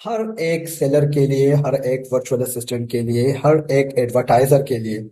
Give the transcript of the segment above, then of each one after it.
हर एक सेलर के लिए, हर एक वर्चुअल असिस्टेंट के लिए, हर एक एडवर्टाइजर के लिए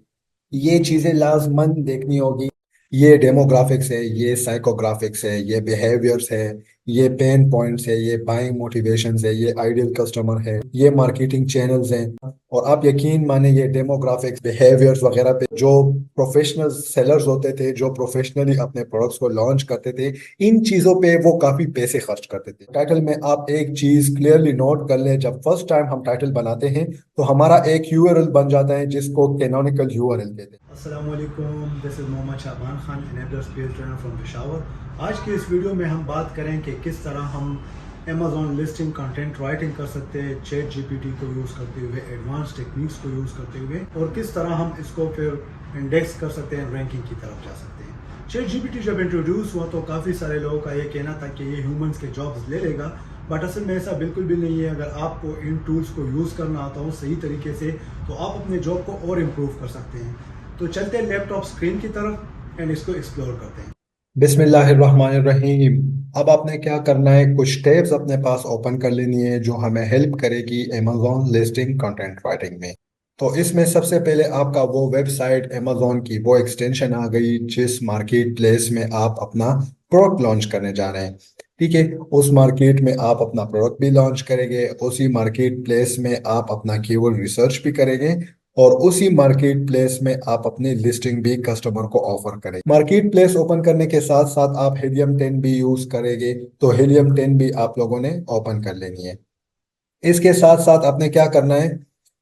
ये चीजें लाजमन देखनी होगी। ये डेमोग्राफिक्स है, ये साइकोग्राफिक्स है, ये बिहेवियर्स है, ये पेन पॉइंट्स है, ये बाइंग मोटिवेशंस है, ये आइडियल कस्टमर है, ये मार्केटिंग चैनल्स हैं। और आप यकीन माने ये डेमोग्राफिक्स बिहेवियर्स वगैरह पे जो प्रोफेशनल सेलर्स होते थे, जो प्रोफेशनली अपने प्रोडक्ट्स को लॉन्च करते थे, इन चीजों पे वो काफी पैसे खर्च करते थे। टाइटल में आप एक चीज क्लियरली नोट कर लें, जब फर्स्ट टाइम हम टाइटल बनाते हैं तो हमारा एक यूआरएल बन जाता है जिसको कैनोनिकल यूआरएल कहते हैं। अस्सलामुअलैकुम, this is Mohammad Shaban Khan, Enabler Space trainer from Peshawar. आज के इस वीडियो में हम बात करें कि किस तरह हम अमेज़ॉन लिस्टिंग कंटेंट राइटिंग कर सकते हैं चैट जीपीटी को यूज़ करते हुए, एडवांस टेक्निक्स को यूज़ करते हुए, और किस तरह हम इसको फिर इंडेक्स कर सकते हैं, रैंकिंग की तरफ जा सकते हैं। चैट जीपीटी जब इंट्रोड्यूस हुआ तो काफ़ी सारे लोगों का ये कहना था कि ये ह्यूमंस के जॉब्स ले लेगा, बट असल में ऐसा बिल्कुल भी नहीं है। अगर आपको इन टूल्स को यूज़ करना आता हो सही तरीके से तो आप अपने जॉब को और इम्प्रूव कर सकते हैं। तो चलते हैं लैपटॉप स्क्रीन की तरफ एंड इसको एक्सप्लोर करते हैं। बिस्मिल्लाहिर्रहमानिर्रहीम। अब आपने क्या करना है, कुछ टैब्स अपने पास ओपन कर लेनी है जो हमें हेल्प करेगी अमेजोन लिस्टिंग कंटेंट राइटिंग में। तो इसमें सबसे पहले आपका वो वेबसाइट अमेजोन की वो एक्सटेंशन आ गई जिस मार्केट प्लेस में आप अपना प्रोडक्ट लॉन्च करने जा रहे हैं। ठीक है, उस मार्केट में आप अपना प्रोडक्ट भी लॉन्च करेंगे, उसी मार्केट प्लेस में आप अपना कीवर्ड रिसर्च भी करेंगे, और उसी मार्केट प्लेस में आप अपनी लिस्टिंग भी कस्टमर को ऑफर करें। मार्केट प्लेस ओपन करने के साथ साथ आप हीलियम 10 भी यूज करेंगे, तो हीलियम 10 भी आप लोगों ने ओपन कर लेनी है। इसके साथ साथ आपने क्या करना है,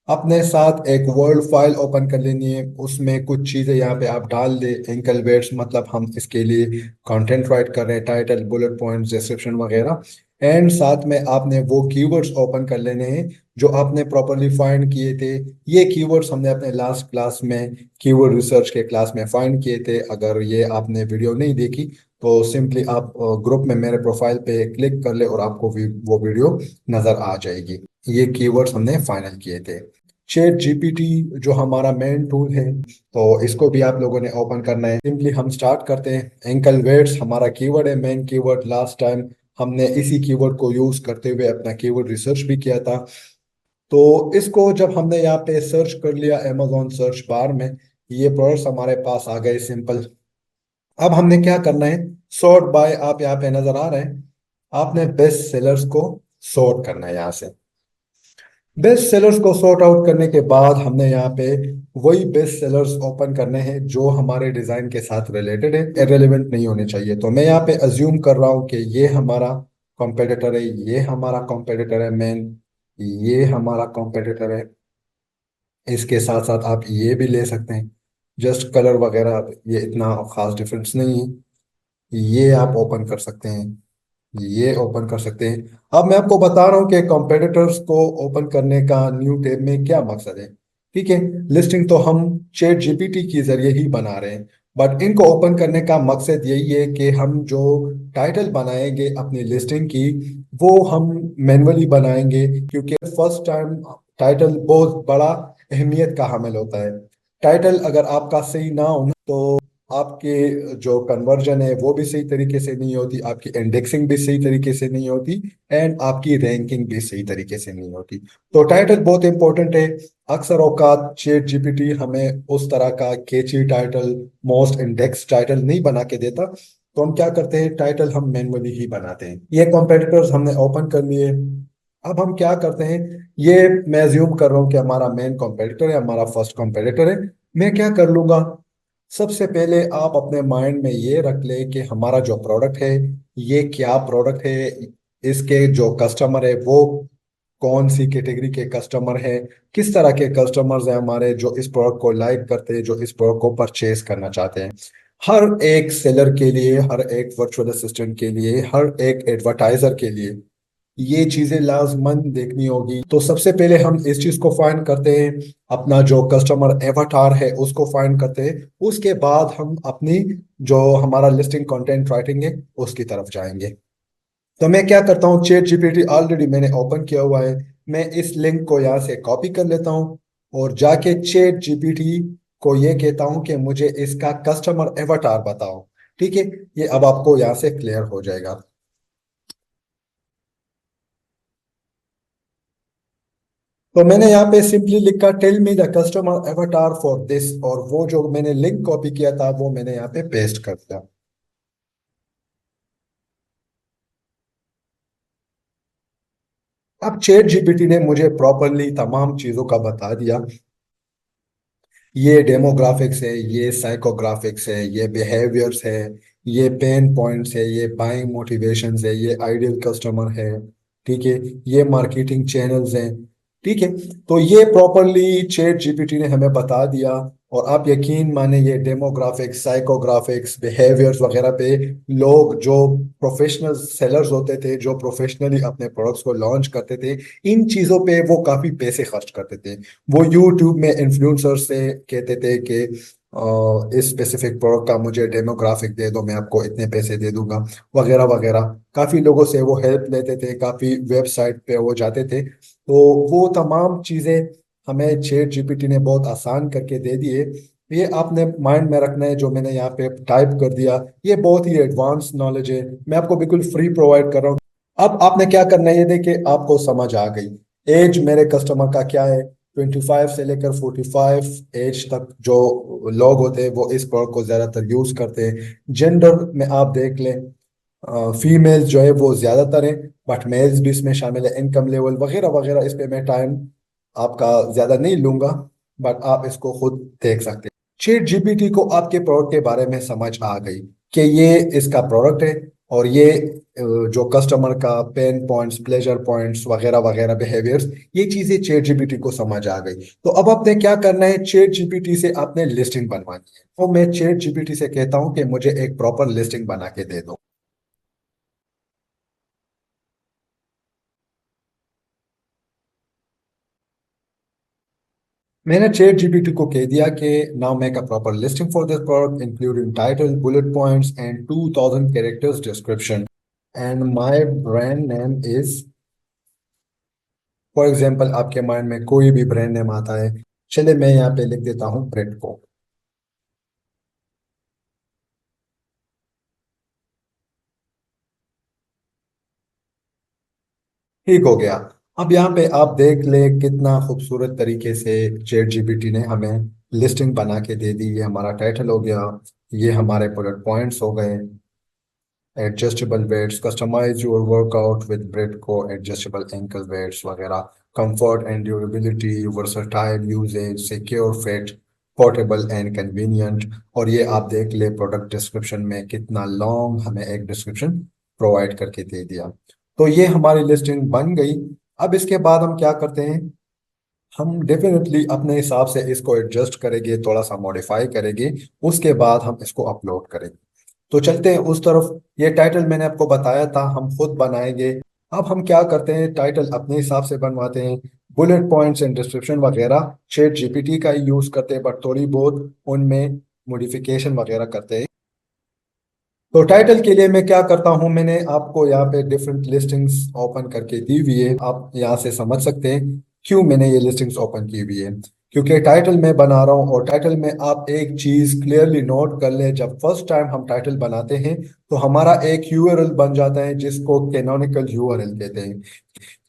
अपने साथ एक वर्ड फाइल ओपन कर लेनी है। उसमें कुछ चीज़ें यहाँ पे आप डाल दे, एंकल वेट्स, मतलब हम इसके लिए कंटेंट राइट कर रहे हैं, टाइटल, बुलेट पॉइंट्स, डिस्क्रिप्शन वगैरह। एंड साथ में आपने वो कीवर्ड्स ओपन कर लेने हैं जो आपने प्रॉपरली फाइंड किए थे। ये कीवर्ड्स हमने अपने लास्ट क्लास में, कीवर्ड रिसर्च के क्लास में फाइंड किए थे। अगर ये आपने वीडियो नहीं देखी तो सिंपली आप ग्रुप में मेरे प्रोफाइल पे क्लिक कर ले और आपको वो वीडियो नज़र आ जाएगी। ये कीवर्ड्स हमने फाइनल किए थे। चैट जीपीटी जो हमारा मेन टूल है, तो इसको भी आप लोगों ने ओपन करना है। सिंपली हम स्टार्ट करते हैं। एंकल वेट्स हमारा कीवर्ड है, मेन कीवर्ड। लास्ट टाइम हमने इसी कीवर्ड को यूज करते हुए अपना कीवर्ड रिसर्च भी किया था। तो इसको जब हमने यहाँ पे सर्च कर लिया अमेजोन सर्च बार में, ये प्रोडक्ट्स हमारे पास आ गए सिंपल। अब हमने क्या करना है, सॉर्ट बाय, आप यहाँ पे नजर आ रहे हैं, आपने बेस्ट सेलर्स को सॉर्ट करना है यहाँ से। बेस्ट सेलर्स को सॉर्ट आउट करने के बाद हमने यहाँ पे वही बेस्ट सेलर्स ओपन करने हैं जो हमारे डिजाइन के साथ रिलेटेड है, इररिलेवेंट नहीं होने चाहिए। तो मैं यहाँ पे अज्यूम कर रहा हूँ कि ये हमारा कॉम्पिटिटर है, ये हमारा कॉम्पिटिटर है मेन, ये हमारा कॉम्पिटिटर है। इसके साथ साथ आप ये भी ले सकते हैं, जस्ट कलर वगैरह ये इतना खास डिफरेंस नहीं है। ये आप ओपन कर सकते हैं, ये ओपन कर सकते हैं। अब मैं आपको बता रहा हूँ कि कॉम्पिटिटर्स को ओपन करने का न्यू टैब में क्या मकसद है। ठीक है, लिस्टिंग तो हम चैट जीपीटी के जरिए ही बना रहे हैं, बट इनको ओपन करने का मकसद यही है कि हम जो टाइटल बनाएंगे अपनी लिस्टिंग की, वो हम मैन्युअली बनाएंगे, क्योंकि फर्स्ट टाइम टाइटल बहुत बड़ा अहमियत का हामिल होता है। टाइटल अगर आपका सही ना हो ना, तो आपके जो कन्वर्जन है वो भी सही तरीके से नहीं होती, आपकी इंडेक्सिंग भी सही तरीके से नहीं होती, एंड आपकी रैंकिंग भी सही तरीके से नहीं होती। तो टाइटल बहुत इंपॉर्टेंट है। अक्सर औकात चैट जीपीटी हमें उस तरह का केची टाइटल, मोस्ट इंडेक्स टाइटल नहीं बना के देता, तो हम क्या करते हैं, टाइटल हम मैन्युअली ही बनाते हैं। ये कॉम्पिटिटर्स हमने ओपन कर लिए। अब हम क्या करते हैं, ये मैं अज्यूम कर रहा हूँ कि हमारा मेन कॉम्पिटिटर है, हमारा फर्स्ट कॉम्पिटिटर है। मैं क्या कर लूंगा, सबसे पहले आप अपने माइंड में ये रख ले कि हमारा जो प्रोडक्ट है ये क्या प्रोडक्ट है, इसके जो कस्टमर है वो कौन सी कैटेगरी के कस्टमर है, किस तरह के कस्टमर्स हैं हमारे जो इस प्रोडक्ट को लाइक करते हैं, जो इस प्रोडक्ट को परचेज करना चाहते हैं। हर एक सेलर के लिए, हर एक वर्चुअल असिस्टेंट के लिए, हर एक एडवर्टाइजर के लिए ये चीजें लाजमन देखनी होगी। तो सबसे पहले हम इस चीज को फाइंड करते हैं, अपना जो कस्टमर एवाटार है उसको फाइंड करते हैं। उसके बाद हम अपनी जो हमारा लिस्टिंग कंटेंट राइटिंग है उसकी तरफ जाएंगे। तो मैं क्या करता हूँ, चैट जीपीटी ऑलरेडी मैंने ओपन किया हुआ है, मैं इस लिंक को यहाँ से कॉपी कर लेता हूँ और जाके चैट जीपीटी को ये कहता हूँ कि मुझे इसका कस्टमर एवाटार बताओ। ठीक है, ये अब आपको यहाँ से क्लियर हो जाएगा। तो मैंने यहाँ पे सिंपली लिखा tell me the customer avatar for this, और वो जो मैंने लिंक कॉपी किया था वो मैंने यहाँ पे पेस्ट कर दिया। अब चैट जीपीटी ने मुझे प्रॉपरली तमाम चीजों का बता दिया। ये डेमोग्राफिक्स है, ये साइकोग्राफिक्स है, ये बिहेवियर्स है, ये पेन पॉइंट्स है, ये बाइंग मोटिवेशंस है, ये आइडियल कस्टमर है, ठीक है, ये मार्केटिंग चैनल्स हैं, ठीक है। तो ये प्रॉपरली चैट जीपीटी ने हमें बता दिया। और आप यकीन माने ये डेमोग्राफिक्स, साइकोग्राफिक्स, बिहेवियर्स वगैरह पे लोग जो प्रोफेशनल सेलर्स होते थे, जो प्रोफेशनली अपने प्रोडक्ट्स को लॉन्च करते थे, इन चीज़ों पे वो काफ़ी पैसे खर्च करते थे। वो यूट्यूब में इन्फ्लुएंसर से कहते थे कि इस स्पेसिफिक प्रोडक्ट का मुझे डेमोग्राफिक दे दो, मैं आपको इतने पैसे दे दूंगा, वगैरह वगैरह। काफ़ी लोगों से वो हेल्प लेते थे, काफ़ी वेबसाइट पे वो जाते थे। तो वो तमाम चीज़ें हमें चैट जीपीटी ने बहुत आसान करके दे दिए। ये आपने माइंड में रखना है, जो मैंने यहाँ पे टाइप कर दिया ये बहुत ही एडवांस नॉलेज है, मैं आपको बिल्कुल फ्री प्रोवाइड कर रहा हूँ। अब आपने क्या करना है, ये देखिए आपको समझ आ गई। एज मेरे कस्टमर का क्या है, 25 से लेकर 45 एज तक जो लोग होते हैं वो इस प्रोडक्ट को ज्यादातर यूज करते हैं। जेंडर में आप देख लें, फीमेल्स जो है वो ज्यादातर है, बट मेल्स भी इसमें शामिल है, इनकम लेवल वगैरह वगैरह। इस पे मैं टाइम आपका ज्यादा नहीं लूंगा, बट आप इसको खुद देख सकते हैं। चैट जीपीटी को आपके प्रोडक्ट के बारे में समझ आ गई कि ये इसका प्रोडक्ट है, और ये जो कस्टमर का पेन पॉइंट्स, प्लेजर पॉइंट्स वगैरह वगैरह, बिहेवियर्स, ये चीजें चैट जीपीटी को समझ आ गई। तो अब आपने क्या करना है, चैट जीपीटी से आपने लिस्टिंग बनवानी है। तो मैं चैट जीपीटी से कहता हूँ कि मुझे एक प्रॉपर लिस्टिंग बना के दे दो। मैंने चैट जीपीटी को कह दिया कि now make a proper listing for this product including title, bullet points and 2000 characters description, and my brand name is, for example आपके माइंड में कोई भी ब्रांड नेम आता है, चले मैं यहाँ पे लिख देता हूँ ब्रेडको। ठीक हो गया। अब यहाँ पे आप देख ले कितना खूबसूरत तरीके से चैट जीपीटी ने हमें लिस्टिंग बना के दे दी। ये हमारा टाइटल हो गया, ये हमारे बुलेट पॉइंट्स हो गए, adjustable weights, customise your workout with bread को, एडजस्टेबल एंकल वेट्स वगैरह, comfort and durability, versatile uses, secure fit, portable and convenient. और ये आप देख ले प्रोडक्ट डिस्क्रिप्शन में कितना लॉन्ग हमें एक डिस्क्रिप्शन प्रोवाइड करके दे दिया। तो ये हमारी लिस्टिंग बन गई। अब इसके बाद हम क्या करते हैं, हम डेफिनेटली अपने हिसाब से इसको एडजस्ट करेंगे, थोड़ा सा मॉडिफाई करेंगे, उसके बाद हम इसको अपलोड करेंगे। तो चलते हैं उस तरफ। ये टाइटल मैंने आपको बताया था हम खुद बनाएंगे। अब हम क्या करते हैं, टाइटल अपने हिसाब से बनवाते हैं, बुलेट पॉइंट्स एंड डिस्क्रिप्शन वगैरह चैट जीपीटी का ही यूज करते हैं, बट थोड़ी बहुत उनमें मॉडिफिकेशन वगैरह करते हैं। तो टाइटल के लिए मैं क्या करता हूं, मैंने आपको यहाँ पे डिफरेंट लिस्टिंग्स ओपन करके दी हुई है, आप यहाँ से समझ सकते हैं क्यों मैंने ये लिस्टिंग्स ओपन की हुई है। क्योंकि टाइटल मैं बना रहा हूँ, और टाइटल में आप एक चीज क्लियरली नोट कर ले, जब फर्स्ट टाइम हम टाइटल बनाते हैं तो हमारा एक यूआरएल बन जाता है जिसको कैनोनिकल यूआरएल कहते हैं।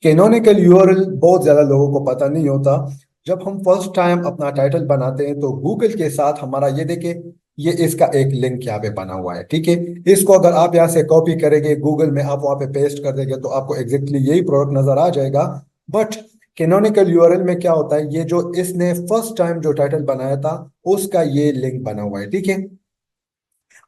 कैनोनिकल यूआरएल बहुत ज्यादा लोगों को पता नहीं होता। जब हम फर्स्ट टाइम अपना टाइटल बनाते हैं तो गूगल के साथ हमारा, ये देखे, ये इसका एक लिंक यहाँ पे बना हुआ है, ठीक है। इसको अगर आप यहाँ से कॉपी करेंगे, गूगल में आप वहाँ पे पेस्ट कर देंगे, तो आपको एग्जैक्टली यही प्रोडक्ट नजर आ जाएगा। बट कैनोनिकल यूआरएल में क्या होता है, ये जो इसने फर्स्ट टाइम जो टाइटल बनाया था उसका ये लिंक बना हुआ है, ठीक है।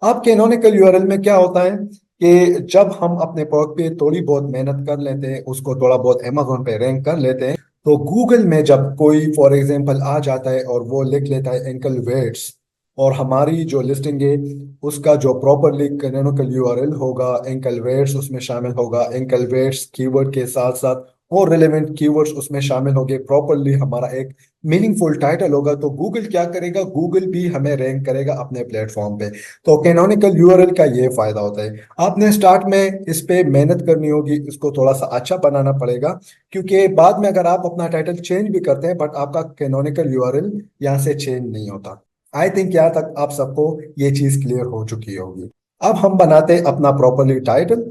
अब कैनोनिकल यूआरएल में क्या होता है कि जब हम अपने प्रोडक्ट पे थोड़ी बहुत मेहनत कर लेते हैं, उसको थोड़ा बहुत अमेजोन पे रैंक कर लेते हैं, तो गूगल में जब कोई फॉर एग्जांपल आ जाता है और वो लिख लेता है एंकल वेट्स, और हमारी जो लिस्टिंग है उसका जो प्रॉपरली कैनोनिकल यूआरएल होगा, एंकल वेट्स उसमें शामिल होगा, एंकल वेट्स कीवर्ड के साथ साथ और रिलेवेंट कीवर्ड्स उसमें शामिल होंगे, प्रॉपरली हमारा एक मीनिंगफुल टाइटल होगा, तो गूगल क्या करेगा, गूगल भी हमें रैंक करेगा अपने प्लेटफॉर्म पे। तो कैनोनिकल यूआरएल का ये फायदा होता है। आपने स्टार्ट में इस पे मेहनत करनी होगी, इसको थोड़ा सा अच्छा बनाना पड़ेगा, क्योंकि बाद में अगर आप अपना टाइटल चेंज भी करते हैं बट आपका कैनोनिकल यूआरएल यहाँ से चेंज नहीं होता। आई थिंक यहाँ तक आप सबको ये चीज क्लियर हो चुकी होगी। अब हम बनाते हैं अपना प्रॉपरली टाइटल।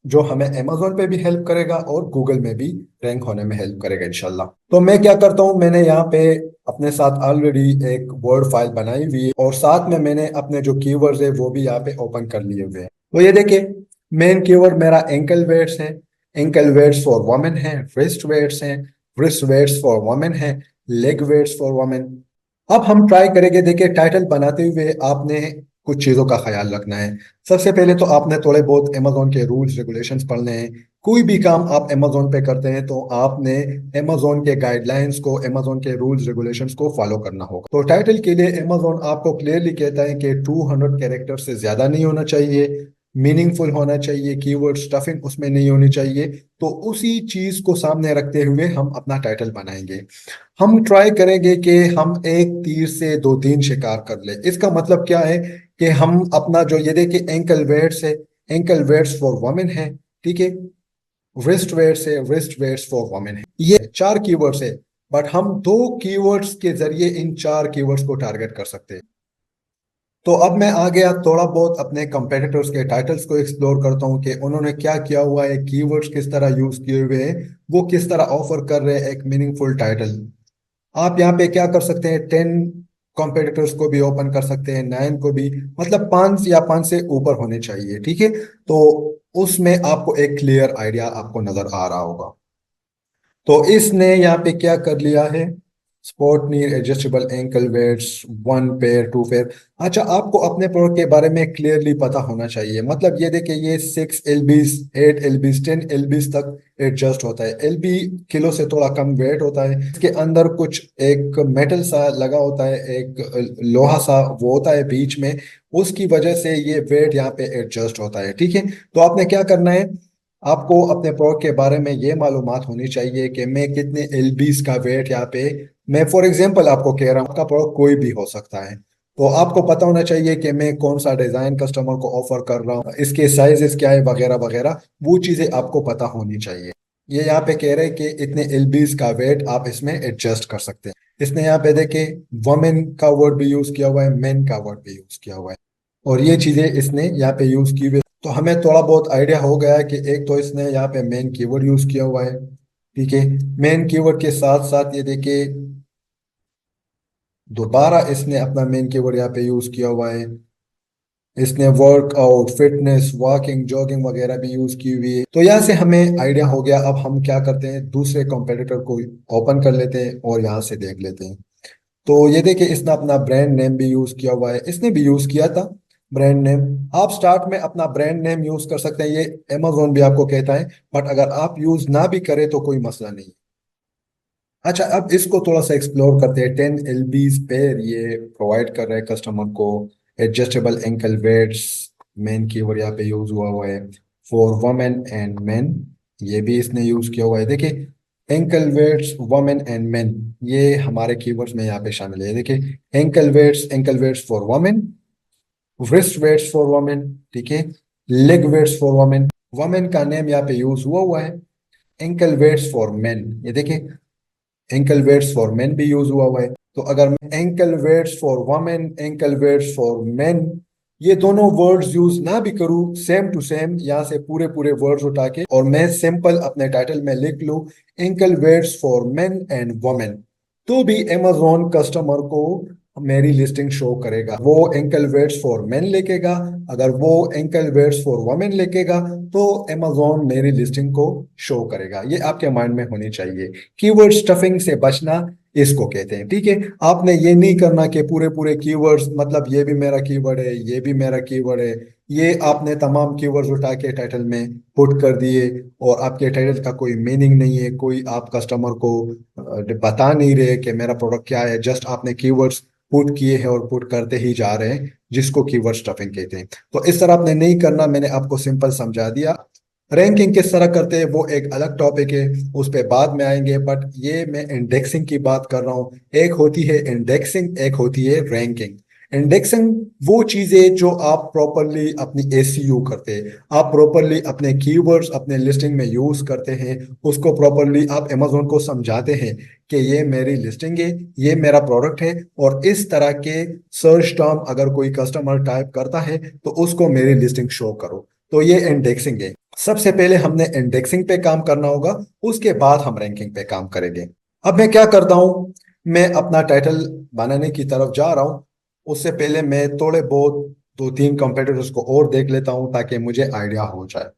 जो हमें अमेजोन पे भी हेल्प करेगा और गूगल में भी रैंक होने में हेल्प करेगा इंशाल्लाह। तो मैं क्या करता हूँ, मैंने यहाँ पे अपने साथ ऑलरेडी एक वर्ड फाइल बनाई हुई है और साथ में मैंने अपने जो कीवर्ड्स है वो भी यहाँ पे ओपन कर लिए हुए हैं। तो ये देखिए, मेन कीवर्ड मेरा एंकल वेट्स है, एंकल वेट्स फॉर वुमेन है, रिस्ट वेट्स हैं, रिस्ट वेट्स फॉर वुमेन है, लेग वेट्स फॉर वुमेन। अब हम ट्राई करेंगे। देखिए, टाइटल बनाते हुए आपने कुछ चीजों का ख्याल रखना है। सबसे पहले तो आपने थोड़े बहुत अमेजोन के रूल्स रेगुलेशंस पढ़ने हैं। कोई भी काम आप अमेजोन पे करते हैं तो आपने अमेजोन के गाइडलाइंस को, अमेजोन के रूल्स रेगुलेशंस को फॉलो करना होगा। तो टाइटल के लिए अमेजोन आपको क्लियरली कहता है कि 200 कैरेक्टर से ज्यादा नहीं होना चाहिए, मीनिंगफुल होना चाहिए, कीवर्ड स्टफिंग उसमें नहीं होनी चाहिए। तो उसी चीज को सामने रखते हुए हम अपना टाइटल बनाएंगे। हम ट्राई करेंगे कि हम एक तीर से दो तीन शिकार कर ले। इसका मतलब क्या है कि हम अपना जो ये देखिए एंकल वेट्स है, एंकल वेट्स फॉर वुमेन है, ठीक है, रिस्ट वेट्स है, रिस्ट वेट्स फॉर वुमेन है, ये चार कीवर्ड्स है। बट हम दो कीवर्ड्स के जरिए इन चार कीवर्ड्स को टारगेट कर सकते हैं। तो अब मैं आ गया थोड़ा बहुत अपने कंपेटिटर्स के टाइटल्स को एक्सप्लोर करता हूँ कि उन्होंने क्या किया हुआ है, कीवर्ड्स किस तरह यूज किए हुए हैं, वो किस तरह ऑफर कर रहे हैं एक मीनिंगफुल टाइटल। आप यहाँ पे क्या कर सकते हैं, 10 कॉम्पिटिटर्स को भी ओपन कर सकते हैं, 9 को भी, मतलब 5 या 5 से ऊपर होने चाहिए, ठीक है। तो उसमें आपको एक क्लियर आइडिया आपको नजर आ रहा होगा। तो इसने यहाँ पे क्या कर लिया है, sport need adjustable ankle weights, 1 pair 2 pair. अच्छा, आपको अपने प्रोडक्ट के बारे में क्लियरली पता होना चाहिए। मतलब ये देखिए, ये 6 LBs, 8 LBs, 10 LBs तक एडजस्ट होता है। LB किलो से थोड़ा कम वेट होता है। इसके अंदर कुछ एक मेटल सा लगा होता है, एक लोहा सा वो होता है बीच में, उसकी वजह से ये वेट यहाँ पे एडजस्ट होता है, ठीक है। तो आपने क्या करना है, आपको अपने प्रोडक्ट के बारे में ये मालूमात होनी चाहिए कि मैं कितने एलबीस का वेट यहाँ पे, मैं फॉर एग्जांपल आपको कह रहा हूँ, आपका प्रोडक्ट कोई भी हो सकता है। तो आपको पता होना चाहिए कि मैं कौन सा डिजाइन कस्टमर को ऑफर कर रहा हूँ, इसके साइजेस क्या है, वगैरह वगैरह, वो चीजें आपको पता होनी चाहिए। ये यहाँ पे कह रहे हैं कि इतने एलबीस का वेट आप इसमें एडजस्ट कर सकते हैं। इसने यहाँ पे देखे वमेन का वर्ड भी यूज किया हुआ है, मेन का वर्ड भी यूज किया हुआ है, और ये चीजें इसने यहाँ पे यूज की हुई। तो हमें थोड़ा बहुत आइडिया हो गया है कि एक तो इसने यहाँ पे मेन कीवर्ड यूज किया हुआ है, ठीक है। मेन कीवर्ड के साथ साथ ये देखिए दोबारा इसने अपना मेन कीवर्ड यहाँ पे यूज किया हुआ है। इसने वर्कआउट, फिटनेस, वॉकिंग, जॉगिंग वगैरह भी यूज की हुई है। तो यहाँ से हमें आइडिया हो गया। अब हम क्या करते हैं, दूसरे कॉम्पिटिटर को ओपन कर लेते हैं और यहाँ से देख लेते हैं। तो ये देखिए, इसने अपना ब्रांड नेम भी यूज किया हुआ है, इसने भी यूज किया था ब्रांड नेम। आप स्टार्ट में अपना ब्रांड नेम यूज कर सकते हैं, ये अमेजोन भी आपको कहता है। बट अगर आप यूज ना भी करें तो कोई मसला नहीं। अच्छा, अब इसको थोड़ा सा एक्सप्लोर करते हैं। 10 LBs पेयर ये प्रोवाइड कर रहे हैं कस्टमर को। Adjustable ankle weights, men keyword यहाँ पे यूज हुआ है, फॉर वुमेन एंड मेन, ये भी इसने यूज किया हुआ है। देखिए, ankle weights, women and men, ये हमारे कीवर्ड्स में यहाँ पे शामिल है। देखिए, ankle weights for women, wrist weights for women, ठीक है, leg weights for women, women का नेम यहाँ पे यूज हुआ है। एंकल वेट्स फॉर मेन, ये देखिए एंकल वेट्स फॉर मेन भी यूज हुआ है। तो अगर मैं ankle weights for women, ankle weights for main, ये दोनों वर्ड्स यूज ना भी करूं, सेम टू सेम यहाँ से पूरे पूरे वर्ड्स उठा के और मैं सिंपल अपने टाइटल में लिख लूं ankle weights for men and women, तो भी अमेजोन कस्टमर को मेरी लिस्टिंग शो करेगा। वो एंकल वेट्स फॉर मेन लिखेगा, अगर वो एंकल वेट्स फॉर वुमेन लिखेगा तो अमेजोन मेरी लिस्टिंग को शो करेगा। ये आपके माइंड में होनी चाहिए। कीवर्ड स्टफिंग से बचना इसको कहते हैं, ठीक है। आपने ये नहीं करना कि पूरे पूरे कीवर्ड्स, मतलब ये भी मेरा कीवर्ड है, ये भी मेरा कीवर्ड है, ये आपने तमाम कीवर्ड्स उठा के टाइटल में पुट कर दिए और आपके टाइटल का कोई मीनिंग नहीं है, कोई आप कस्टमर को बता नहीं रहे कि मेरा प्रोडक्ट क्या है। जस्ट आपने कीवर्ड्स पुट किए हैं और पुट करते ही जा रहे हैं, जिसको कीवर्ड स्टफिंग कहते हैं। तो इस तरह आपने नहीं करना, मैंने आपको सिंपल समझा दिया। रैंकिंग किस तरह करते हैं वो एक अलग टॉपिक है, उस पे बाद में आएंगे। बट ये मैं इंडेक्सिंग की बात कर रहा हूँ। एक होती है इंडेक्सिंग, एक होती है रैंकिंग। इंडेक्सिंग वो चीजें जो आप प्रॉपरली अपनी एसीयू करते हैं, आप प्रॉपरली अपने कीवर्ड्स अपने लिस्टिंग में यूज करते हैं, उसको प्रॉपरली आप अमेजोन को समझाते हैं कि ये मेरी लिस्टिंग है, ये मेरा प्रोडक्ट है, और इस तरह के सर्च टर्म अगर कोई कस्टमर टाइप करता है तो उसको मेरी लिस्टिंग शो करो। तो ये इंडेक्सिंग है। सबसे पहले हमने इंडेक्सिंग पे काम करना होगा, उसके बाद हम रैंकिंग पे काम करेंगे। अब मैं क्या करता हूँ, मैं अपना टाइटल बनाने की तरफ जा रहा हूँ। उससे पहले मैं थोड़े बहुत दो तीन कंपेटिटर्स को और देख लेता हूँ ताकि मुझे आइडिया हो जाए।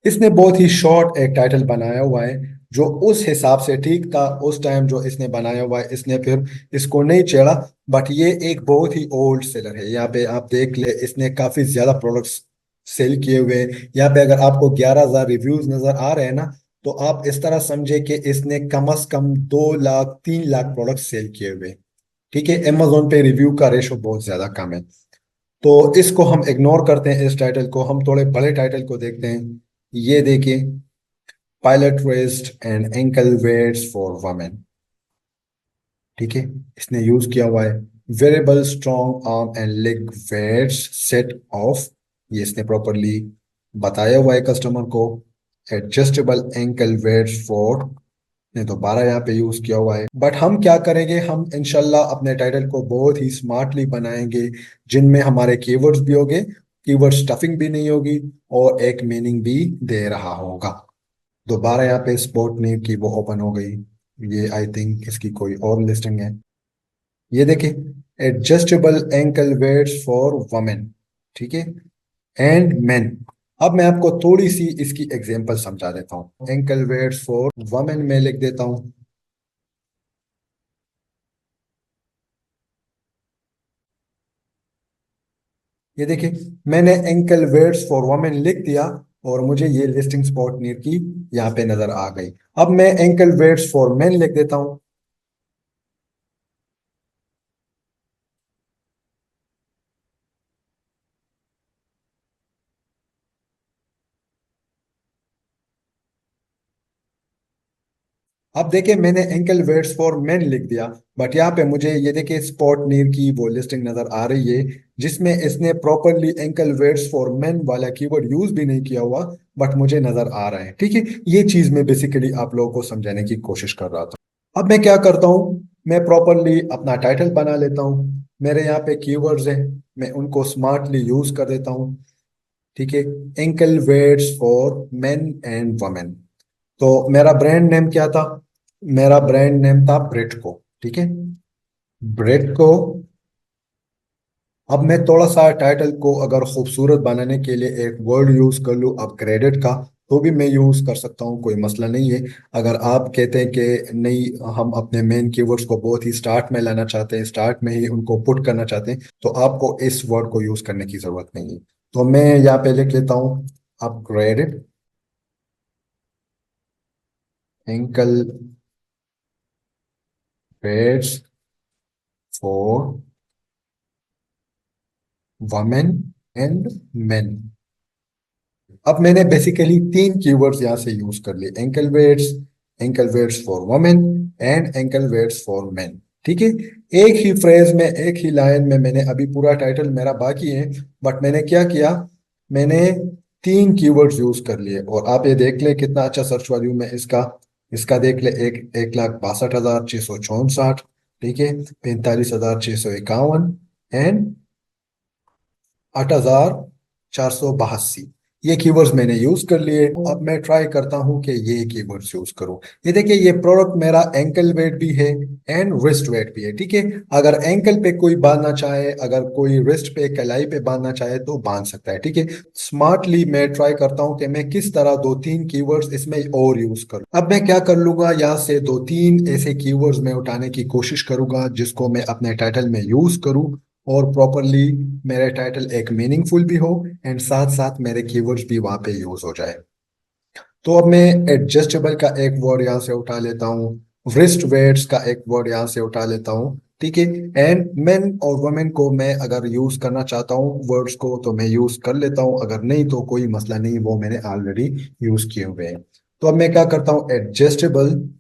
इसने बहुत ही शॉर्ट एक टाइटल बनाया हुआ है जो उस हिसाब से ठीक था उस टाइम जो इसने बनाया हुआ है। इसने फिर इसको नहीं छेड़ा। बट ये एक बहुत ही ओल्ड सेलर है। यहाँ पे आप देख ले, इसने काफी ज्यादा प्रोडक्ट्स सेल किए हुए हैं। यहाँ पे अगर आपको 11,000 रिव्यूज नजर आ रहे हैं ना, तो आप इस तरह समझे कि इसने कम से कम 2 लाख 3 लाख प्रोडक्ट सेल किए हुए हैं। ठीक है, Amazon पे रिव्यू का रेशो बहुत ज्यादा कम है। तो इसको हम इग्नोर करते हैं, इस टाइटल को हम थोड़े बड़े टाइटल को देखते हैं। ये देखिए, pilot waist and ankle weights for women. ठीक है, इसने यूज किया हुआ है variable strong arm and leg weights set of. ये इसने प्रॉपरली बताया हुआ है कस्टमर को। एडजस्टेबल एंकल वेट्स फॉर ने दोबारा यहाँ पे यूज किया हुआ है। बट हम क्या करेंगे, हम इंशाल्लाह अपने टाइटल को बहुत ही स्मार्टली बनाएंगे, जिनमें हमारे कीवर्ड्स भी होंगे, कीवर्ड स्टफिंग भी नहीं होगी, और एक मीनिंग भी दे रहा होगा। दोबारा यहाँ पे स्पोर्ट नीड की वो ओपन हो गई। ये आई थिंक इसकी कोई और लिस्टिंग है। ये देखिए, adjustable ankle weights for women. ठीक है, एंड मेन। अब मैं आपको थोड़ी सी इसकी एग्जांपल समझा देता हूँ। एंकल वेट्स फॉर वमेन में लिख देता हूँ। ये देखिए, मैंने एंकल वेट्स फॉर वमेन लिख दिया और मुझे ये लिस्टिंग स्पॉट नीड की यहाँ पे नजर आ गई। अब मैं एंकल वेट्स फॉर मेन लिख देता हूँ। अब देखिए, मैंने एंकल वेट्स फॉर मेन लिख दिया। बट यहाँ पे मुझे ये देखिए स्पॉट नीर की वो लिस्टिंग नजर आ रही है, जिसमें इसने properly ankle weights for main वाला कीवर्ड यूज भी नहीं किया हुआ, बट मुझे नजर आ रहा है। ठीक है, ये चीज मैं बेसिकली आप लोगों को समझाने की कोशिश कर रहा था। अब मैं क्या करता हूँ, मैं प्रॉपरली अपना टाइटल बना लेता हूँ। मेरे यहाँ पे कीवर्ड्स हैं, मैं उनको स्मार्टली यूज कर देता हूँ। ठीक है, ankle weights for men and women. तो मेरा ब्रांड नेम क्या था, मेरा ब्रांड नेम था ब्रेटको। ठीक है, ब्रेटको। अब मैं थोड़ा सा टाइटल को अगर खूबसूरत बनाने के लिए एक वर्ड यूज कर लूँ अपग्रेडेड का, तो भी मैं यूज कर सकता हूँ, कोई मसला नहीं है। अगर आप कहते हैं कि नहीं, हम अपने मेन कीवर्ड्स को बहुत ही स्टार्ट में लाना चाहते हैं, स्टार्ट में ही उनको पुट करना चाहते हैं, तो आपको इस वर्ड को यूज करने की जरूरत नहीं है। तो मैं यहाँ पे लिख लेता हूँ upgraded ankle weights for women and main. अब मैंने बेसिकली तीन कीवर्ड्स यहाँ से यूज कर लिए, ankle weights for women and ankle weights for main. ठीक है, एक ही फ्रेज में, एक ही लाइन में मैंने, अभी पूरा टाइटल मेरा बाकी है, बट मैंने क्या किया, मैंने तीन कीवर्ड्स यूज कर लिए। और आप ये देख ले कितना अच्छा सर्च वॉल्यूम में इसका, इसका देख ले, 1,62,664। ठीक है, 45,651 एंड 8,482। ये कीवर्ड्स मैंने यूज कर लिए। अब मैं ट्राई करता हूं कि ये कीवर्ड्स यूज करूं। ये देखिए, ये प्रोडक्ट मेरा एंकल वेट भी है एंड रिस्ट वेट भी है। ठीक है, अगर एंकल पे कोई बांधना चाहे, अगर कोई रिस्ट पे कलाई पे बांधना चाहे तो बांध सकता है। ठीक है, स्मार्टली मैं ट्राई करता हूं कि मैं किस तरह दो तीन कीवर्ड्स इसमें और यूज करूं। अब मैं क्या कर लूंगा, यहाँ से दो तीन ऐसे कीवर्ड्स मैं उठाने की कोशिश करूंगा जिसको मैं अपने टाइटल में यूज करूं, और प्रॉपरली मेरा टाइटल एक मीनिंगफुल भी हो एंड साथ साथ मेरे कीवर्ड्स भी वहां पे यूज हो जाए। तो अब मैं एडजस्टेबल का एक वर्ड यहाँ से उठा लेता हूँ, wrist वेट्स का एक वर्ड यहाँ से उठा लेता हूँ। ठीक है, एंड मेन और वुमेन को मैं अगर यूज करना चाहता हूँ वर्ड्स को तो मैं यूज कर लेता हूँ, अगर नहीं तो कोई मसला नहीं, वो मैंने ऑलरेडी यूज किए हुए हैं। तो अब मैं क्या करता हूँ, एडजस्टेबल।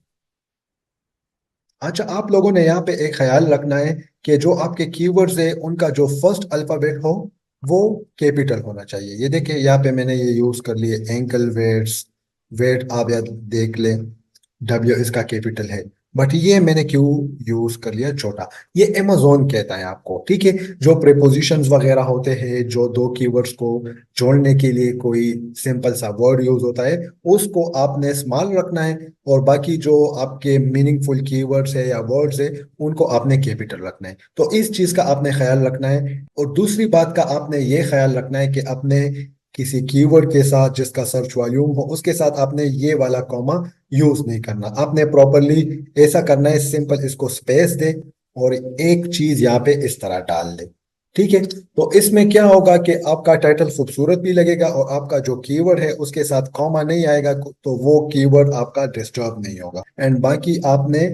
अच्छा, आप लोगों ने यहाँ पे एक ख्याल रखना है कि जो आपके कीवर्ड्स है उनका जो फर्स्ट अल्फाबेट हो वो कैपिटल होना चाहिए। ये देखिए, यहाँ पे मैंने ये यूज कर लिए एंकल वेट्स। वेट आप याद देख लें, डब्ल्यू इसका कैपिटल है। बट ये मैंने क्यों यूज कर लिया छोटा। ये अमेजोन कहता है आपको, ठीक है। जो प्रीपोजिशंस वगैरह होते हैं, जो दो कीवर्ड्स को जोड़ने के लिए कोई सिंपल सा वर्ड यूज होता है, उसको आपने स्मॉल रखना है, और बाकी जो आपके मीनिंगफुल कीवर्ड्स है या वर्ड्स है, उनको आपने कैपिटल रखना है। तो इस चीज का आपने ख्याल रखना है। और दूसरी बात का आपने ये ख्याल रखना है कि अपने किसी कीवर्ड के साथ जिसका सर्च वॉल्यूम हो, उसके साथ आपने ये वाला कॉमा यूज नहीं करना। आपने प्रॉपरली ऐसा करना है, सिंपल इसको स्पेस दे और एक चीज यहाँ पे इस तरह डाल दे, ठीक है। तो इसमें क्या होगा कि आपका टाइटल खूबसूरत भी लगेगा, और आपका जो कीवर्ड है उसके साथ कॉमा नहीं आएगा, तो वो कीवर्ड आपका डिस्टर्ब नहीं होगा। एंड बाकी आपने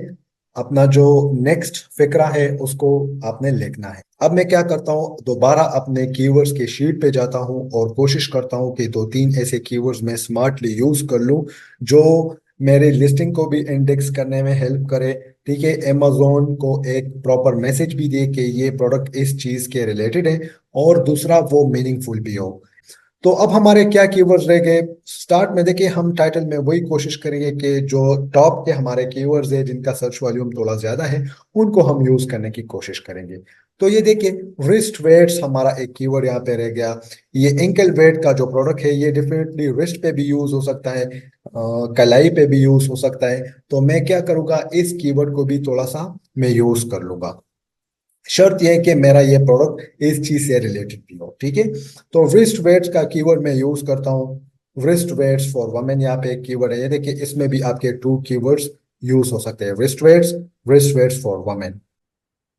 अपना जो नेक्स्ट फिक्रा है उसको आपने लिखना है। अब मैं क्या करता हूँ, दोबारा अपने कीवर्ड्स के शीट पे जाता हूँ और कोशिश करता हूँ कि दो तीन ऐसे कीवर्ड्स मैं स्मार्टली यूज कर लूँ जो मेरे लिस्टिंग को भी इंडेक्स करने में हेल्प करे, ठीक है। अमेजोन को एक प्रॉपर मैसेज भी दे कि ये प्रोडक्ट इस चीज के रिलेटेड है, और दूसरा वो मीनिंगफुल भी हो। तो अब हमारे क्या कीवर्ड्स रह गए। स्टार्ट में देखिए, हम टाइटल में वही कोशिश करेंगे कि जो टॉप के हमारे कीवर्ड्स है जिनका सर्च वॉल्यूम थोड़ा ज्यादा है, उनको हम यूज करने की कोशिश करेंगे। तो ये देखिए, रिस्ट वेट्स हमारा एक कीवर्ड यहाँ पे रह गया। ये एंकल वेट का जो प्रोडक्ट है, ये डेफिनेटली रिस्ट पे भी यूज हो सकता है, कलाई पे भी यूज हो सकता है। तो मैं क्या करूंगा, इस कीवर्ड को भी थोड़ा सा मैं यूज कर लूंगा। शर्त यह है कि मेरा ये प्रोडक्ट इस चीज से रिलेटेड भी हो, ठीक है। तो रिस्ट वेट्स का कीवर्ड मैं यूज करता हूँ। रिस्ट वेट्स फॉर वमेन यहाँ पे एक कीवर्ड है, ये देखिए, इसमें भी आपके टू कीवर्ड्स यूज हो सकते हैं, रिस्ट वेट्स फॉर वमेन।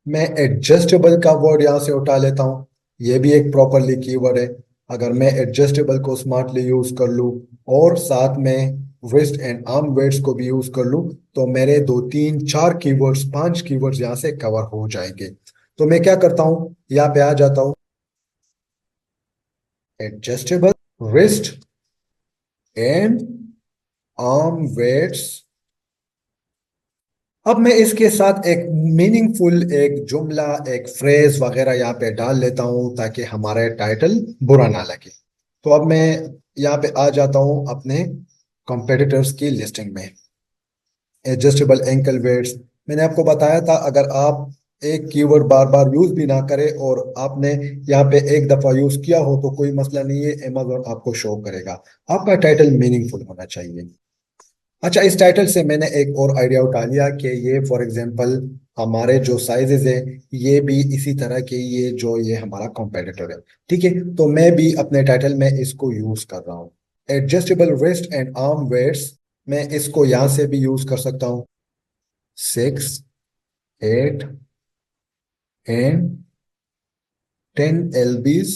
मैं एडजस्टेबल का वर्ड यहाँ से उठा लेता हूँ, ये भी एक प्रॉपरली कीवर्ड है। अगर मैं एडजस्टेबल को स्मार्टली यूज कर लूँ और साथ में रिस्ट एंड आर्म वेट्स को भी यूज कर लूँ, तो मेरे दो तीन चार कीवर्ड्स, पांच कीवर्ड्स यहाँ से कवर हो जाएंगे। तो मैं क्या करता हूँ, यहाँ पे आ जाता हूँ, adjustable, wrist and arm weights. अब मैं इसके साथ एक मीनिंगफुल एक जुमला, एक फ्रेज वगैरह यहाँ पे डाल लेता हूँ ताकि हमारा टाइटल बुरा ना लगे। तो अब मैं यहाँ पे आ जाता हूँ अपने कॉम्पिटिटर्स की लिस्टिंग में। एडजस्टेबल एंकल वेट्स, मैंने आपको बताया था, अगर आप एक कीवर्ड बार बार यूज भी ना करें और आपने यहाँ पे एक दफा यूज किया हो तो कोई मसला नहीं है, Amazon आपको शो करेगा। आपका टाइटल मीनिंगफुल होना चाहिए। अच्छा, इस टाइटल से मैंने एक और आइडिया उठा लिया कि ये फॉर एग्जांपल हमारे जो साइजेस है, ये भी इसी तरह के, ये हमारा कॉम्पिटिटर है, ठीक है। तो मैं भी अपने टाइटल में इसको यूज कर रहा हूँ। Adjustable wrist and arm weights, मैं इसको यहाँ से भी यूज कर सकता हूँ। 6, 8 and 10 lbs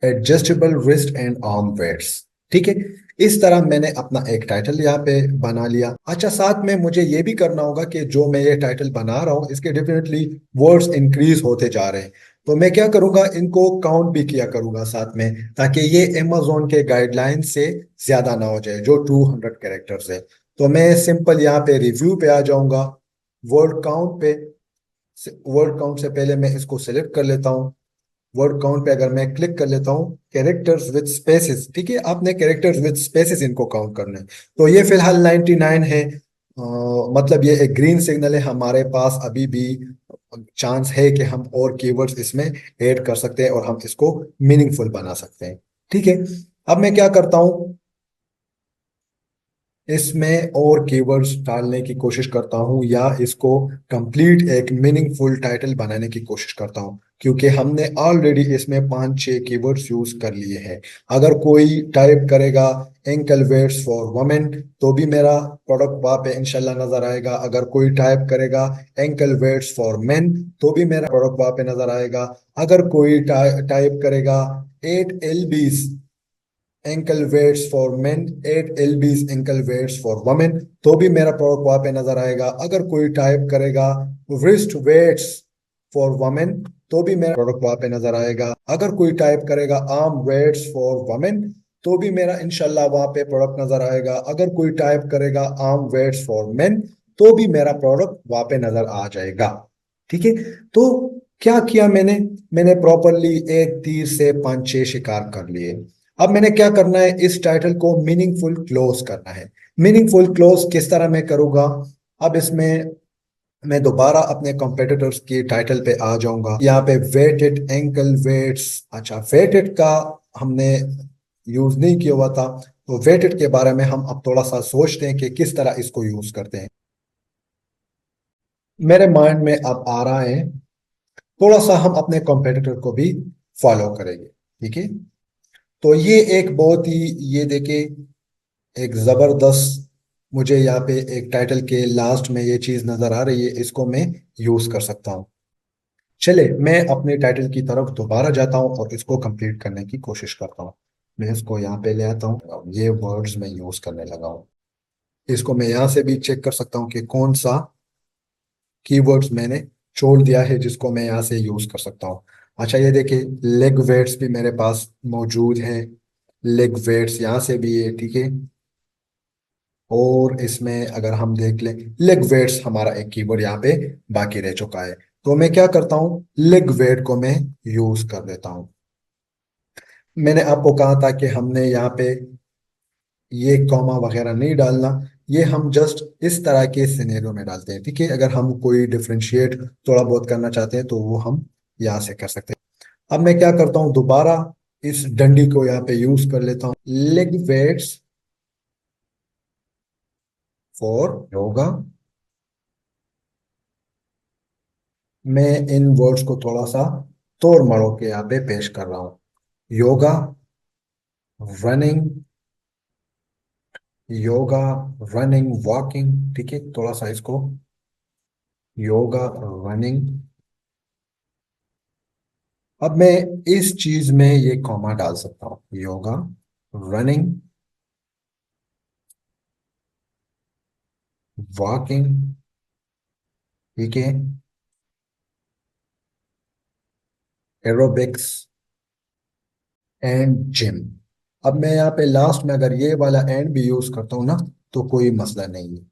adjustable wrist and arm weights, ठीक है। इस तरह मैंने अपना एक टाइटल यहाँ पे बना लिया। अच्छा, साथ में मुझे ये भी करना होगा कि जो मैं ये टाइटल बना रहा हूँ इसके डेफिनेटली वर्ड्स इंक्रीज होते जा रहे हैं। तो मैं क्या करूंगा, इनको काउंट भी किया करूंगा साथ में, ताकि ये Amazon के गाइडलाइन से ज्यादा ना हो जाए, जो 200 कैरेक्टर्स है। तो मैं सिंपल यहाँ पे रिव्यू पे आ जाऊंगा, वर्ड काउंट पे। वर्ड काउंट से पहले मैं इसको सिलेक्ट कर लेता हूँ। वर्ड काउंट पे अगर मैं क्लिक कर लेता हूँ, कैरेक्टर्स विद स्पेसेस, ठीक है, आपने कैरेक्टर्स विद स्पेसेस इनको काउंट करना है। तो ये फिलहाल 99 है। मतलब ये एक ग्रीन सिग्नल है, हमारे पास अभी भी चांस है कि हम और कीवर्ड्स इसमें ऐड कर सकते हैं और हम इसको मीनिंगफुल बना सकते हैं, ठीक है। अब मैं क्या करता हूँ, इसमें और कीवर्ड्स डालने की कोशिश करता हूँ, या इसको कंप्लीट एक मीनिंगफुल टाइटल बनाने की कोशिश करता हूँ, क्योंकि हमने ऑलरेडी इसमें पांच छह कीवर्ड्स यूज कर लिए हैं। अगर कोई टाइप करेगा एंकल वेट्स फॉर वमेन, तो भी मेरा प्रोडक्ट वहां पे इंशाल्लाह नजर आएगा। अगर कोई टाइप करेगा एंकल वेट्स फॉर मेन, तो भी मेरा प्रोडक्ट वहां पे नजर आएगा। अगर कोई टाइप करेगा 8 lbs ankle weights for main, 8 lbs ankle weights for women, तो भी मेरा प्रोडक्ट वहां पे नजर आएगा। अगर कोई टाइप करेगा रिस्ट वेट्स फॉर वमेन, तो भी मेरा प्रोडक्ट वहां पे नजर आएगा। अगर कोई टाइप करेगा आर्म वेट्स फॉर वमेन, तो भी मेरा इंशाल्लाह वहां पे प्रोडक्ट नजर आएगा। अगर कोई टाइप करेगा आर्म वेट्स फॉर मेन, तो भी मेरा प्रोडक्ट वहां पे नजर आ जाएगा, ठीक है। तो क्या किया मैंने प्रॉपरली एक तीर से पांच छह शिकार कर लिए। अब मैंने क्या करना है, इस टाइटल को मीनिंगफुल क्लोज करना है। मीनिंगफुल क्लोज किस तरह मैं करूंगा? अब इसमें मैं दोबारा अपने कॉम्पिटिटर्स की टाइटल पे आ जाऊंगा। यहाँ पे वेटेड एंकल वेट्स, अच्छा वेटेड का हमने यूज नहीं किया हुआ था, तो वेटेड के बारे में हम अब थोड़ा सा सोचते हैं कि किस तरह इसको यूज करते हैं। मेरे माइंड में अब आ रहा है, थोड़ा सा हम अपने कॉम्पिटिटर को भी फॉलो करेंगे। ठीक है, तो ये एक बहुत ही, ये देखिए, एक जबरदस्त, मुझे यहाँ पे एक टाइटल के लास्ट में ये चीज नजर आ रही है, इसको मैं यूज कर सकता हूँ। चले मैं अपने टाइटल की तरफ दोबारा जाता हूँ और इसको कंप्लीट करने की कोशिश करता हूँ। मैं इसको यहाँ पे ले आता हूँ, अब ये वर्ड्स मैं यूज करने लगा हूँ। इसको मैं यहाँ से भी चेक कर सकता हूँ कि कौन सा कीवर्ड्स मैंने छोड़ दिया है जिसको मैं यहाँ से यूज कर सकता हूँ। अच्छा ये देखिए, लेग वेट्स भी मेरे पास मौजूद है, लेग वेट्स यहाँ से भी है। ठीक है, और इसमें अगर हम देख लें, लेग वेट्स हमारा एक कीवर्ड यहाँ पे बाकी रह चुका है, तो मैं क्या करता हूँ, लेग वेट को मैं यूज कर देता हूँ। मैंने आपको कहा था कि हमने यहाँ पे ये कॉमा वगैरह नहीं डालना, ये हम जस्ट इस तरह के सिनेरियो में डालते हैं। ठीक है, अगर हम कोई डिफरेंशिएट थोड़ा बहुत करना चाहते हैं तो वो हम यहाँ से कर सकते हैं। अब मैं क्या करता हूँ, दोबारा इस डंडी को यहाँ पे यूज कर लेता हूँ, लेग वेट्स फॉर योगा। मैं इन वर्ड्स को थोड़ा सा तोड़ मड़ो के यहाँ पे पेश कर रहा हूँ। Yoga, running, yoga, running, walking. ठीक है, थोड़ा सा इसको, योगा, रनिंग। अब मैं इस चीज में ये कॉमा डाल सकता हूँ, योगा, रनिंग, वॉकिंग। ठीक है, एरोबिक्स एंड जिम। अब मैं यहाँ पे लास्ट में अगर ये वाला एंड भी यूज करता हूँ ना, तो कोई मसला नहीं है।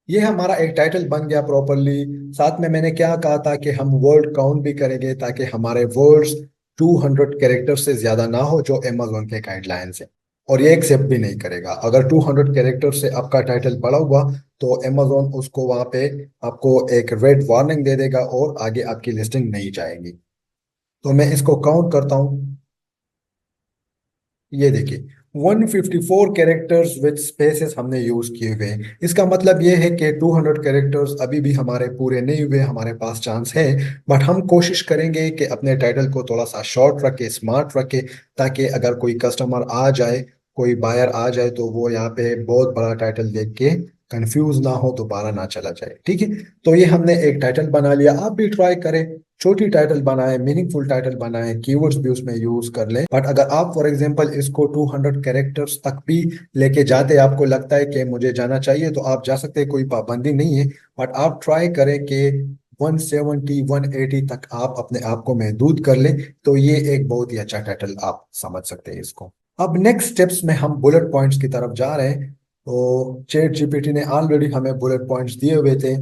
ये हमारा एक टाइटल बन गया प्रॉपरली। साथ में मैंने क्या कहा था कि हम वर्ड काउंट भी करेंगे ताकि हमारे वर्ड्स 200 कैरेक्टर से ज्यादा ना हो, जो अमेजोन के गाइडलाइंस है। और ये एक्सेप्ट भी नहीं करेगा अगर 200 कैरेक्टर से आपका टाइटल बड़ा हुआ, तो अमेजोन उसको वहां पे आपको एक रेड वार्निंग दे देगा और आगे आपकी लिस्टिंग नहीं जाएगी। तो मैं इसको काउंट करता हूँ, ये देखिए 154 कैरेक्टर्स विद स्पेसेस हमने यूज किए हुए हैं। इसका मतलब ये है कि 200 कैरेक्टर्स अभी भी हमारे पूरे नहीं हुए, हमारे पास चांस है। बट हम कोशिश करेंगे कि अपने टाइटल को थोड़ा सा शॉर्ट रखे, स्मार्ट रखे, ताकि अगर कोई कस्टमर आ जाए, कोई बायर आ जाए, तो वो यहाँ पे बहुत बड़ा टाइटल देख के कंफ्यूज ना हो, दोबारा ना चला जाए। ठीक है, तो ये हमने एक टाइटल बना लिया। आप भी ट्राई करें, छोटी टाइटल बनाए, मीनिंगफुल टाइटल बनाए, कीवर्ड्स भी उसमें यूज कर ले। बट अगर आप फॉर एग्जांपल इसको 200 कैरेक्टर्स तक भी लेके जाते, आपको लगता है कि मुझे जाना चाहिए, तो आप जा सकते हैं, कोई पाबंदी नहीं है। बट आप ट्राई करें कि 170 180 तक आप अपने आप को महदूद कर ले, तो ये एक बहुत ही अच्छा टाइटल आप समझ सकते हैं इसको। अब नेक्स्ट स्टेप्स में हम बुलेट पॉइंट्स की तरफ जा रहे हैं। तो चैट जीपीटी ने ऑलरेडी हमें बुलेट पॉइंट्स दिए हुए थे।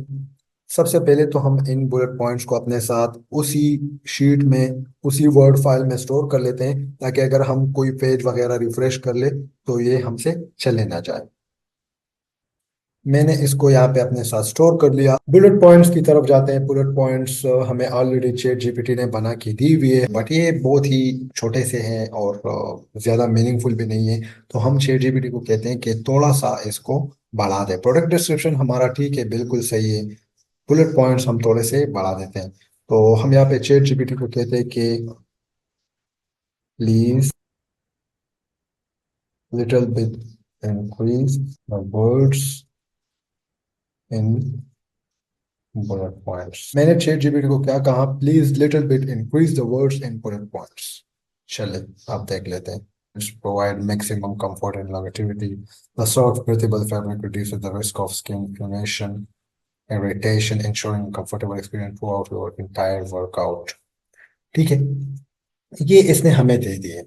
सबसे पहले तो हम इन बुलेट पॉइंट्स को अपने साथ उसी शीट में, उसी वर्ड फाइल में स्टोर कर लेते हैं, ताकि अगर हम कोई पेज वगैरह रिफ्रेश कर ले तो ये हमसे चले ना जाए। मैंने इसको यहाँ पे अपने साथ स्टोर कर लिया। बुलेट पॉइंट्स की तरफ जाते हैं। बुलेट पॉइंट्स हमें ऑलरेडी चैट जीपीटी ने बना के दी हुई है, बट ये बहुत ही छोटे से हैं और ज्यादा मीनिंगफुल भी नहीं है। तो हम चैट जीपीटी को कहते हैं कि थोड़ा सा इसको बढ़ा दे। प्रोडक्ट डिस्क्रिप्शन हमारा ठीक है, बिल्कुल सही है, बुलेट पॉइंट्स हम थोड़े से बढ़ा देते हैं। तो हम यहाँ पे चैट जीपीटी को कहते हैं कि please little bit increase the words in bullet points. मैंने चैट जीपीटी को क्या कहा, please little bit increase the words in bullet points. चले आप देख लेते हैं। Provide maximum comfort and longevity. The soft breathable fabric reduces the risk of skin inflammation, irritation, ensuring a comfortable experience throughout your entire workout. ठीक है, ये इसने हमें दे दिए।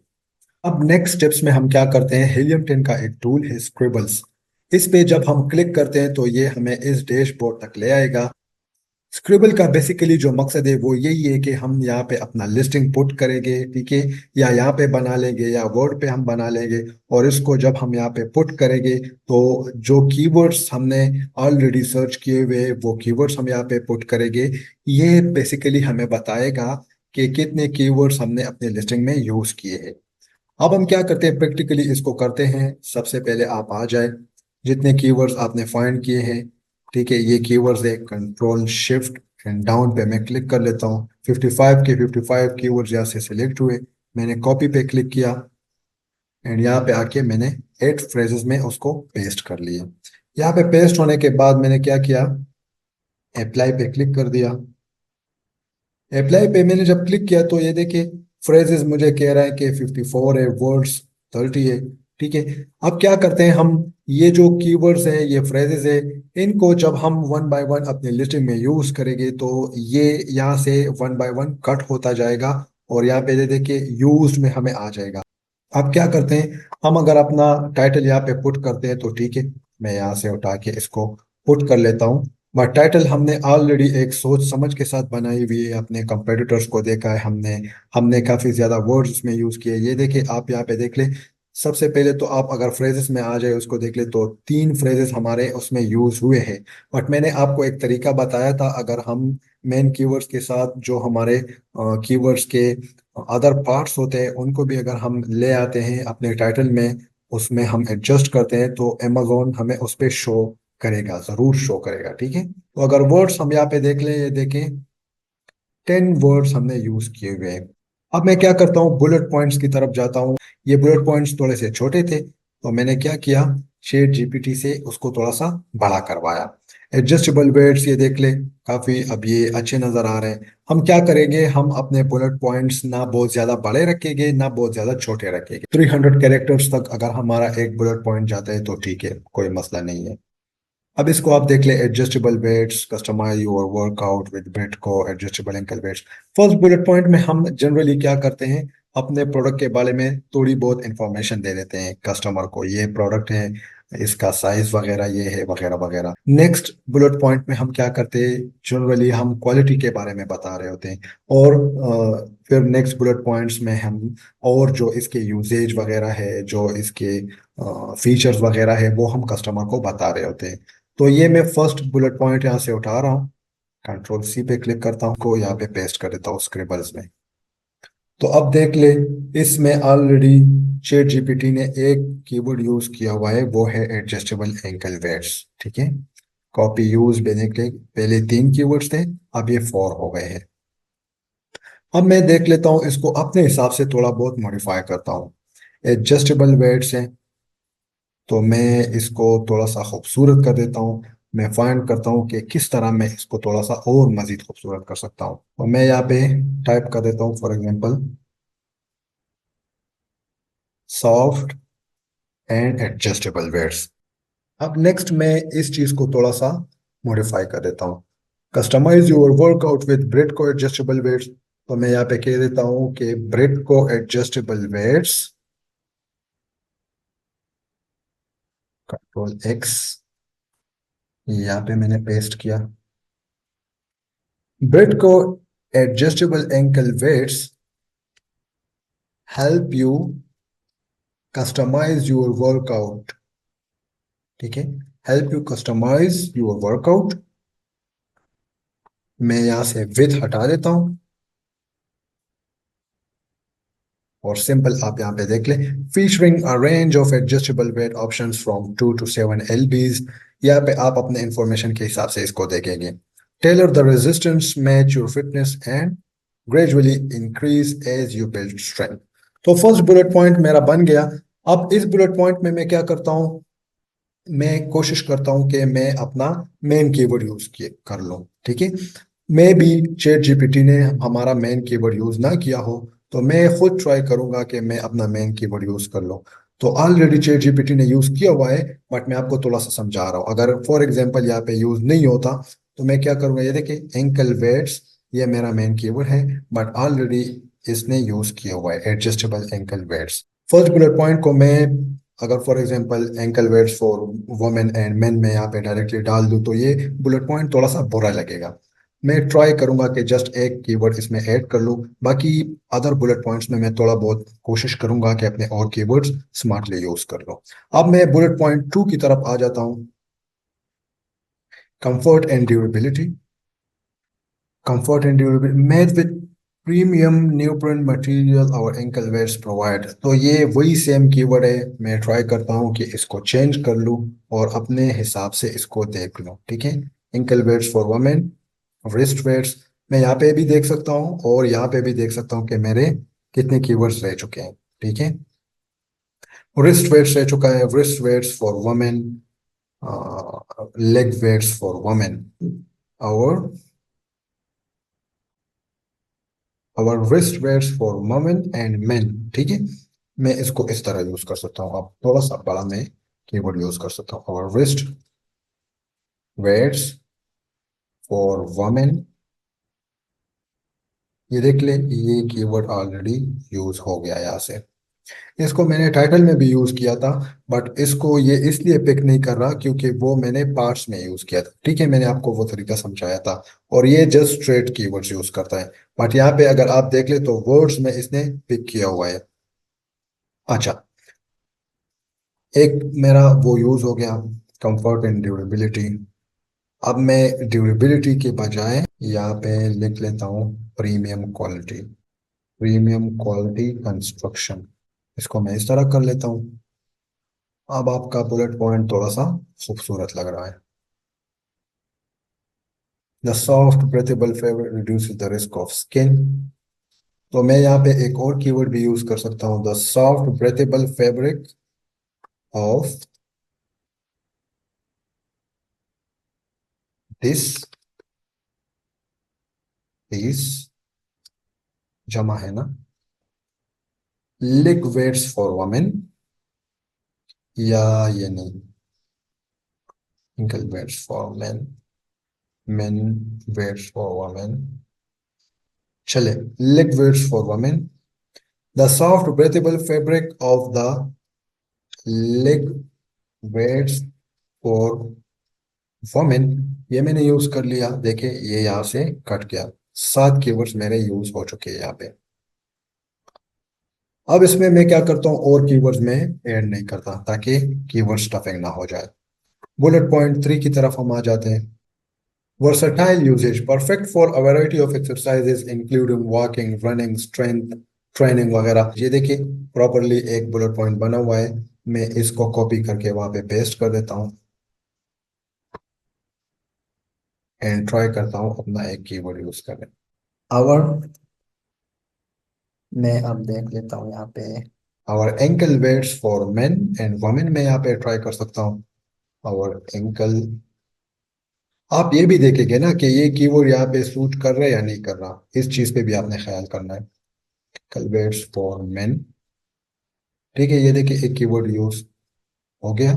अब नेक्स्ट स्टेप्स में हम क्या करते हैं, हीलियम 10 का एक टूल है स्क्रिबल्स। इस पे जब हम क्लिक करते हैं तो ये हमें इस डैशबोर्ड तक ले आएगा। स्क्रिबल का बेसिकली जो मकसद है वो यही है कि हम यहाँ पे अपना लिस्टिंग पुट करेंगे, ठीक है, या यहाँ पे बना लेंगे या वर्ड पे हम बना लेंगे। और इसको जब हम यहाँ पे पुट करेंगे तो जो कीवर्ड्स हमने ऑलरेडी सर्च किए हुए वो कीवर्ड्स हम यहाँ पे पुट करेंगे। ये बेसिकली हमें बताएगा कि कितने कीवर्ड्स हमने अपने लिस्टिंग में यूज किए हैं। अब हम क्या करते हैं, प्रैक्टिकली इसको करते हैं। सबसे पहले आप आ जाए, जितने कीवर्ड्स आपने फाइंड किए हैं, ठीक है, ये कीवर्ड्स है, कंट्रोल शिफ्ट एंड डाउन पे मैं क्लिक कर लेता हूँ। 55 के 55 कीवर्ड्स यहाँ से सिलेक्ट हुए। मैंने कॉपी पे क्लिक किया एंड यहाँ पे आके मैंने 8 फ्रेजेस में उसको पेस्ट कर लिया। यहाँ पे पेस्ट होने के बाद मैंने क्या किया, अप्लाई पे क्लिक कर दिया। अप्लाई पे मैंने जब क्लिक किया तो ये देखिए फ्रेजेस मुझे कह रहा है कि 54 है, वर्ड्स 30 है, ठीक है। अब क्या करते हैं हम, ये जो कीवर्ड्स है, ये फ्रेजेस है, इनको जब हम वन बाय वन अपनी लिस्टिंग में यूज करेंगे तो ये यहाँ से वन बाय वन कट होता जाएगा और यहाँ पे ये देखिए यूज में हमें आ जाएगा। अब क्या करते हैं, हम अगर अपना टाइटल यहाँ पे पुट करते हैं तो ठीक है, मैं यहाँ से उठा के इसको पुट कर लेता हूँ। बट टाइटल हमने ऑलरेडी एक सोच समझ के साथ बनाई हुई है, अपने कंपेटिटर्स को देखा है हमने, हमने काफी ज्यादा वर्ड्स उसमें यूज किए। ये देखिए आप यहाँ पे देख ले, सबसे पहले तो आप अगर फ्रेजेस में आ जाए उसको देख ले तो 3 फ्रेजेस हमारे उसमें यूज हुए हैं। बट मैंने आपको एक तरीका बताया था, अगर हम मेन कीवर्ड्स के साथ जो हमारे कीवर्ड्स के अदर पार्ट्स होते हैं उनको भी अगर हम ले आते हैं अपने टाइटल में, उसमें हम एडजस्ट करते हैं तो अमेजोन हमें उस पर शो करेगा, जरूर शो करेगा, ठीक है। तो अगर वर्ड्स हम यहाँ पे देख लें, ये देखें 10 वर्ड्स हमने यूज किए हुए हैं। अब मैं क्या करता हूँ, बुलेट पॉइंट्स की तरफ जाता हूँ। ये बुलेट पॉइंट्स थोड़े से छोटे थे तो मैंने क्या किया, शेड जीपीटी से उसको थोड़ा सा बड़ा करवाया। एडजस्टेबल वेट्स ये देख ले, काफी अब ये अच्छे नजर आ रहे हैं। हम क्या करेंगे, हम अपने बुलेट पॉइंट्स ना बहुत ज्यादा बड़े रखेंगे ना बहुत ज्यादा छोटे रखेंगे। 300 कैरेक्टर्स तक अगर हमारा एक बुलेट पॉइंट जाता है तो ठीक है, कोई मसला नहीं है। अब इसको आप देख ले, adjustable weights, customise your workout with bread को, adjustable ankle weights. First bullet point में हम जनरली क्या करते हैं, अपने प्रोडक्ट के बारे में थोड़ी बहुत इंफॉर्मेशन दे देते हैं कस्टमर को, ये प्रोडक्ट है, इसका साइज वगैरह ये है, वगैरह वगैरह। नेक्स्ट बुलेट पॉइंट में हम क्या करते हैं, जनरली हम क्वालिटी के बारे में बता रहे होते हैं। और फिर नेक्स्ट बुलेट पॉइंट्स में हम और जो इसके यूजेज वगैरह है, जो इसके फीचर्स वगैरह है वो हम कस्टमर को बता रहे होते हैं। तो ये मैं फर्स्ट बुलेट पॉइंट यहाँ से उठा रहा हूँ, कंट्रोल सी पे क्लिक करता हूँ, को यहाँ पे पेस्ट कर देता हूँ स्क्रिबल्स में। तो अब देख ले, इसमें ऑलरेडी चैट जीपीटी ने एक कीवर्ड यूज किया हुआ है, वो है एडजस्टेबल एंकल वेट्स, ठीक है। कॉपी यूज देने के पहले 3 कीवर्ड्स थे, अब ये 4 हो गए हैं। अब मैं देख लेता हूँ, इसको अपने हिसाब से थोड़ा बहुत मॉडिफाई करता हूँ। एडजस्टेबल वेट्स हैं तो मैं इसको थोड़ा सा खूबसूरत कर देता हूँ। मैं फाइंड करता हूँ कि किस तरह मैं इसको थोड़ा सा और मजीद खूबसूरत कर सकता हूँ, तो मैं यहाँ पे टाइप कर देता हूँ for example soft and adjustable weights. अब नेक्स्ट मैं इस चीज को थोड़ा सा मॉडिफाई कर देता हूँ, customise your workout with bread को एडजस्टेबल वेट्स। तो मैं यहाँ पे कह देता हूँ कि ब्रेड को एडजस्टेबल वेट्स, कंट्रोल एक्स, यहाँ पे मैंने पेस्ट किया, ब्रेड को adjustable ankle weights help you customise your workout, ठीक है, help you customise your workout. मैं यहां से विथ हटा देता हूं और सिंपल आप यहाँ पे देख लें, featuring a range of adjustable weight options from 2 to 7 lbs। यहाँ पे आप अपने इंफॉर्मेशन के हिसाब से इसको देखेंगे। Tailor the resistance match your fitness and gradually increase as you build strength. तो फर्स्ट बुलेट पॉइंट मेरा बन गया। अब इस बुलेट पॉइंट में मैं क्या करता हूँ, मैं कोशिश करता हूं कि मैं अपना मेन कीवर्ड यूज किए कर लूं, ठीक है। मैं भी चैट जीपीटी ने हमारा मेन कीवर्ड यूज ना किया हो तो मैं खुद ट्राई करूंगा कि मैं अपना मेन कीवर्ड यूज कर लूं। तो ऑलरेडी चैट जीपीटी ने यूज किया हुआ है, बट मैं आपको थोड़ा सा समझा रहा हूँ। अगर फॉर एग्जांपल यहाँ पे यूज नहीं होता तो मैं क्या करूंगा, ये देखिए एंकल वेट्स, ये मेरा मेन कीवर्ड है, बट ऑलरेडी इसने यूज किया हुआ है adjustable ankle weights. First bullet point को मैं अगर for example ankle weights for women and men में यहाँ पे डायरेक्टली डाल दूँ तो ये बुलेट पॉइंट थोड़ा सा बुरा लगेगा। मैं ट्राई करूंगा कि जस्ट एक कीवर्ड इसमें ऐड कर लूं, बाकी अदर बुलेट पॉइंट्स में मैं थोड़ा बहुत कोशिश करूंगा कि अपने और कीवर्ड्स स्मार्टली यूज कर लूं। अब मैं बुलेट पॉइंट 2 की तरफ आ जाता हूं। Comfort and durability. Comfort and durability made with premium neutron material और एंकल वेयर्स प्रोवाइड। तो ये वही सेम कीवर्ड है, मैं ट्राई करता हूँ कि इसको चेंज कर लूँ और अपने हिसाब से इसको देख लूँ। ठीक है, ankle wears for women, wrist wears. मैं यहाँ पे भी देख सकता हूँ और यहाँ पे भी देख सकता हूँ कि मेरे कितने कीवर्ड्स रह चुके हैं। ठीक है, रिस्ट वेयर्स रह चुका है, wrist wears for women, leg wears for women, और our wrist wears for women and men। ठीक है, मैं इसको इस तरह यूज कर सकता हूँ। अब थोड़ा सा बड़ा मैं कीवर्ड यूज कर सकता हूँ। our wrist wears for women। ये देख ले, ये कीवर्ड ऑलरेडी यूज हो गया यहाँ से। इसको मैंने टाइटल में भी यूज किया था, बट इसको ये इसलिए पिक नहीं कर रहा क्योंकि वो मैंने पार्ट्स में यूज किया था। ठीक है, मैंने आपको वो तरीका समझाया था, और ये जस्ट स्ट्रेट कीवर्ड्स यूज करता है। बट यहाँ पे अगर आप देख ले तो वर्ड्स में इसने पिक किया हुआ है। अच्छा, एक मेरा वो यूज हो गया, कंफर्ट एंड ड्यूरेबिलिटी। अब मैं ड्यूरेबिलिटी के बजाय यहाँ पे लिख लेता हूँ premium quality. Premium quality construction, इसको मैं इस तरह कर लेता हूँ। अब आपका बुलेट पॉइंट थोड़ा सा खूबसूरत लग रहा है। The soft breathable fabric reduces the risk of skin. तो मैं यहाँ पे एक और कीवर्ड भी यूज कर सकता हूँ, the soft breathable fabric of this is, जमा है ना, लिग वेट्स फॉर वुमेन, या ये नहीं, ankle weights for men, men weights for women। चले, leg weights for women, the soft breathable fabric of the leg weights for women। ये मैंने use कर लिया, देखे ये यहाँ से कट गया। 7 कीवर्ड्स मेरे यूज हो चुके हैं यहाँ पे। अब इसमें मैं क्या करता हूँ, और कीवर्ड्स में ऐड नहीं करता ताकि कीवर्ड स्टफिंग ना हो जाए। बुलेट पॉइंट 3 की तरफ हम आ जाते हैं। Versatile usage, perfect for a variety of exercises including walking, running, strength training वगैरह। ये देखिए प्रॉपरली एक बुलेट पॉइंट बना हुआ है, मैं इसको कॉपी करके वहां पे पेस्ट कर देता हूँ एंड ट्राई करता हूँ अपना एक कीवर्ड यूज करने। आवर, मैं अब देख लेता हूँ यहाँ पे our ankle weights for men and women, मैं यहाँ पे ट्राई कर सकता हूँ आवर एंकल। आप ये भी देखेंगे ना कि ये कीवर्ड यहाँ पे सूट कर रहा है या नहीं कर रहा, इस चीज पे भी आपने ख्याल करना है। कलवेट्स फॉर मेन, ठीक है, ये देखिए एक कीवर्ड यूज हो गया।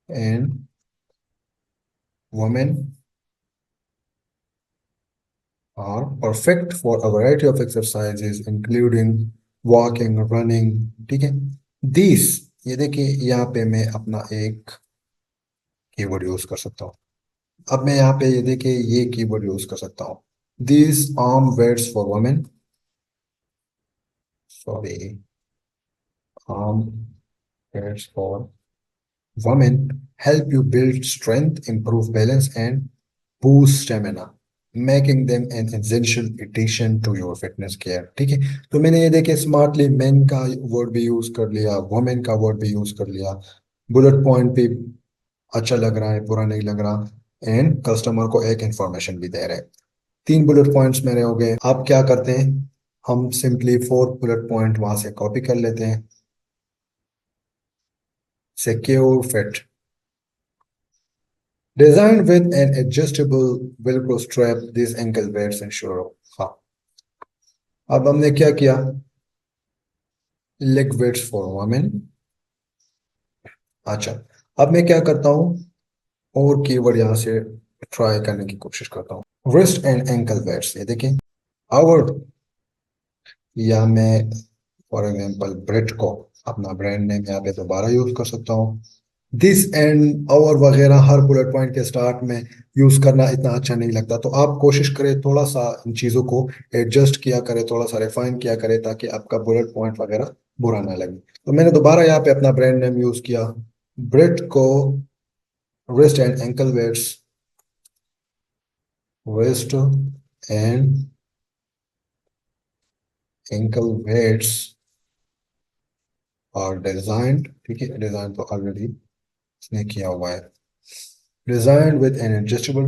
And women are perfect for a variety of exercises including walking, running. ठीक है, दिस, ये देखिए यहाँ पे मैं अपना एक कीवर्ड यूज कर सकता हूँ। अब मैं यहाँ पे ये देखिए ये कीवर्ड यूज कर सकता हूँ, this arm weights for women, sorry, arm waits for women help you build strength, improve balance, and boost stamina, making them an essential addition to your fitness care। ठीक है, तो मैंने ये देखे स्मार्टली मैन का वर्ड भी use कर लिया, वुमेन का वर्ड भी यूज कर लिया। बुलेट पॉइंट भी अच्छा लग रहा है, बुरा नहीं लग रहा, एंड कस्टमर को एक इंफॉर्मेशन भी दे रहे हैं। 3 बुलेट पॉइंट्स मेरे हो गए। अब क्या करते हैं, हम सिंपली 4th बुलेट पॉइंट वहां से कॉपी कर लेते हैं, secure fit, Designed with an adjustable Velcro strap, these ankle weights ensure। हाँ, अब हमने क्या किया, लेग वेट्स फॉर वुमेन। अच्छा, अब मैं क्या करता हूँ, और कीवर्ड यहाँ से ट्राई करने की कोशिश करता हूँ, रिस्ट एंड एंकल वेट्स। ये देखिए आवर, या मैं फॉर एग्जांपल ब्रेड को अपना ब्रांड नेम यहाँ पे दोबारा यूज कर सकता हूँ, दिस एंड और वगैरह हर बुलेट पॉइंट के स्टार्ट में यूज करना इतना अच्छा नहीं लगता। तो आप कोशिश करें थोड़ा सा इन चीजों को एडजस्ट किया करें, थोड़ा सा रिफाइन किया करें, ताकि आपका बुलेट पॉइंट वगैरह बुरा ना लगे। तो मैंने दोबारा यहाँ पे अपना ब्रांड नेम यूज किया, ब्रिट को wrist and ankle weights, wrist and ankle weights और डिजाइन, ठीक है, डिजाइन तो ऑलरेडी इसने किया हुआ है, डिजाइन विद एन एडजस्टेबल।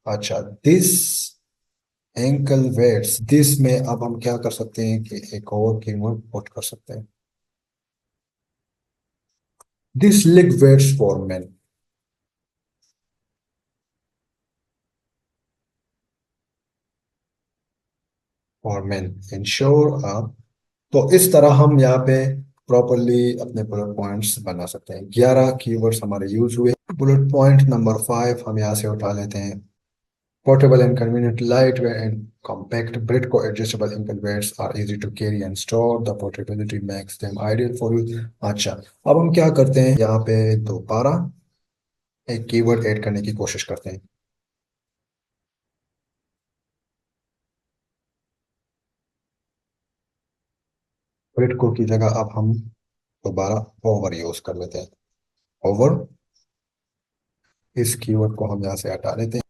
अच्छा, दिस एंकल वेट्स, दिस में अब हम क्या कर सकते हैं कि एक और कीवर्ड पुट कर सकते हैं, this leg weights for main, for main ensure आप। तो इस तरह हम यहाँ पे प्रॉपरली अपने बुलेट पॉइंट्स बना सकते हैं। 11 कीवर्ड्स हमारे यूज हुए। बुलेट पॉइंट नंबर 5 हम यहाँ से उठा लेते हैं, portable and convenient, lightweight and compact. Britco adjustable ankle weights are easy to carry and store. The portability makes them ideal for you. अच्छा, अब हम क्या करते हैं, यहाँ पे दोबारा एक कीवर्ड ऐड करने की कोशिश करते हैं। ब्रिटको की जगह अब हम दोबारा ओवर यूज कर लेते हैं, ओवर। इस कीवर्ड को हम यहाँ से हटा लेते हैं,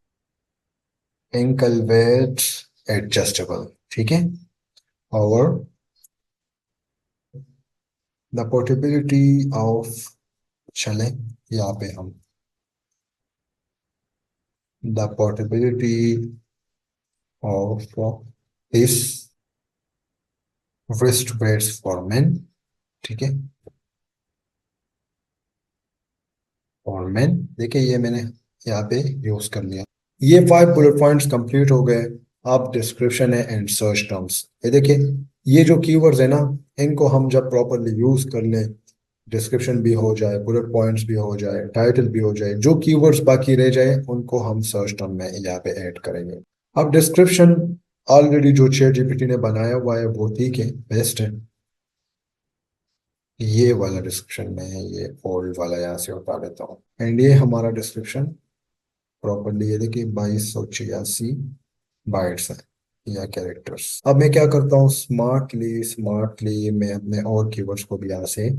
एंकल वेट एडजस्टेबल, ठीक है, ओवर। द पोर्टेबिलिटी ऑफ, चले यहाँ पे हम the portability of this wrist weights for men, ठीक है, और men, देखिए ये मैंने यहाँ पे यूज कर लिया। ये 5 बुलेट पॉइंट्स कंप्लीट हो गए। आप डिस्क्रिप्शन है एंड सर्च टर्म्स, ये देखिए, ये जो कीवर्ड्स है ना, इनको हम जब प्रॉपरली यूज कर लें, डिस्क्रिप्शन भी हो जाए, बुलेट पॉइंट्स भी हो जाए, टाइटल भी हो जाए, जो कीवर्ड्स बाकी रह जाए उनको हम सर्च टर्म में यहाँ पे ऐड करेंगे। अब डिस्क्रिप्शन ऑलरेडी जो चैट जीपीटी ने बनाया हुआ है वो ठीक है, बेस्ट है। ये वाला डिस्क्रिप्शन में है, ये ओल्ड वाला यहाँ से उठा लेता हूँ, एंड ये हमारा डिस्क्रिप्शन प्रॉपरली, ये देखिए 2286 बाइट्स है या कैरेक्टर्स। अब मैं क्या करता हूँ, स्मार्टली स्मार्टली मैं अपने और कीवर्ड्स को भी यहाँ से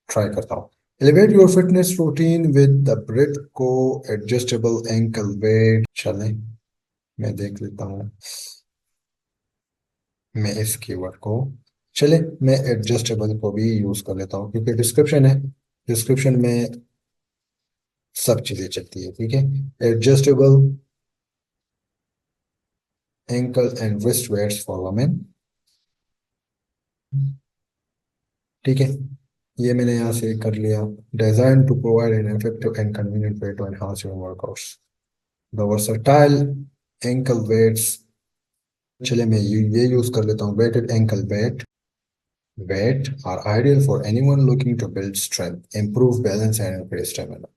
ट्राई करता हूँ। Elevate your fitness routine with the breath को एडजस्टेबल एंकल वेट, चले मैं देख लेता हूँ, मैं इस कीवर्ड को, चले मैं एडजस्टेबल को भी यूज कर लेता हूँ, क्योंकि डिस्क्रिप्शन है, डिस्क्रिप्शन में सब चीजें चलती है, ठीक है। Adjustable ankle and wrist wears for women, ठीक है, ये मैंने यहाँ से कर लिया। Design to provide an effective and convenient way to enhance your workouts, the versatile ankle weights, चलिए मैं ये यूज कर लेता हूँ, weighted ankle weight, weight are ideal for anyone looking to build strength, improve balance and increase stamina,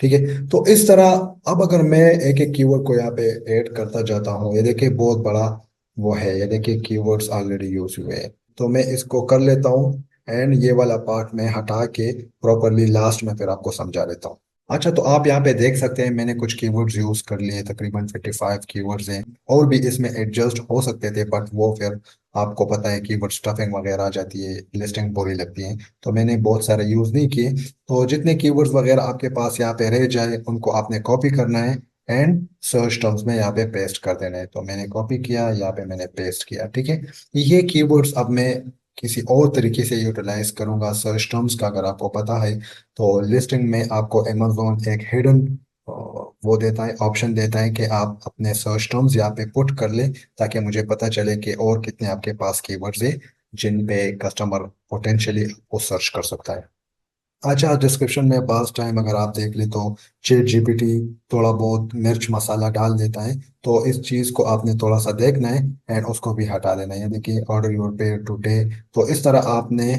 ठीक है। तो इस तरह अब अगर मैं एक एक कीवर्ड को यहाँ पे ऐड करता जाता हूँ, ये देखिए बहुत बड़ा वो है, ये देखिए कीवर्ड्स ऑलरेडी यूज हुए हैं, तो मैं इसको कर लेता हूँ, एंड ये वाला पार्ट मैं हटा के प्रॉपरली लास्ट में फिर आपको समझा देता हूँ। अच्छा, तो आप यहाँ पे देख सकते हैं मैंने कुछ कीवर्ड्स यूज कर लिए, तकरीबन 55 कीवर्ड्स हैं, और भी इसमें एडजस्ट हो सकते थे, बट वो फिर आपको पता है कीवर्ड स्टफिंग वगैरह आ जाती है, लिस्टिंग बुरी लगती है, तो मैंने बहुत सारे यूज नहीं किए। तो जितने कीवर्ड्स वगैरह आपके पास यहाँ पे रह जाए उनको आपने कॉपी करना है एंड सर्च टर्म्स में यहाँ पे पेस्ट कर देना है। तो मैंने कॉपी किया, यहाँ पे मैंने पेस्ट किया, ठीक है। ये कीवर्ड्स अब मैं किसी और तरीके से यूटिलाइज करूंगा सर्च टर्म्स का, अगर आपको पता है तो लिस्टिंग में आपको अमेजोन एक हिडन वो देता है, ऑप्शन देता है कि आप अपने सर्च टर्म्स यहाँ पे पुट कर ले, ताकि मुझे पता चले कि और कितने आपके पास कीवर्ड्स है जिन पे कस्टमर पोटेंशियली वो सर्च कर सकता है। अच्छा, डिस्क्रिप्शन में पास टाइम अगर आप देख ले तो चैट जीपीटी थोड़ा बहुत मिर्च मसाला डाल देता है, तो इस चीज़ को आपने थोड़ा सा देखना है एंड उसको भी हटा देना है। देखिए ऑर्डर योर पे टुडे, तो इस तरह आपने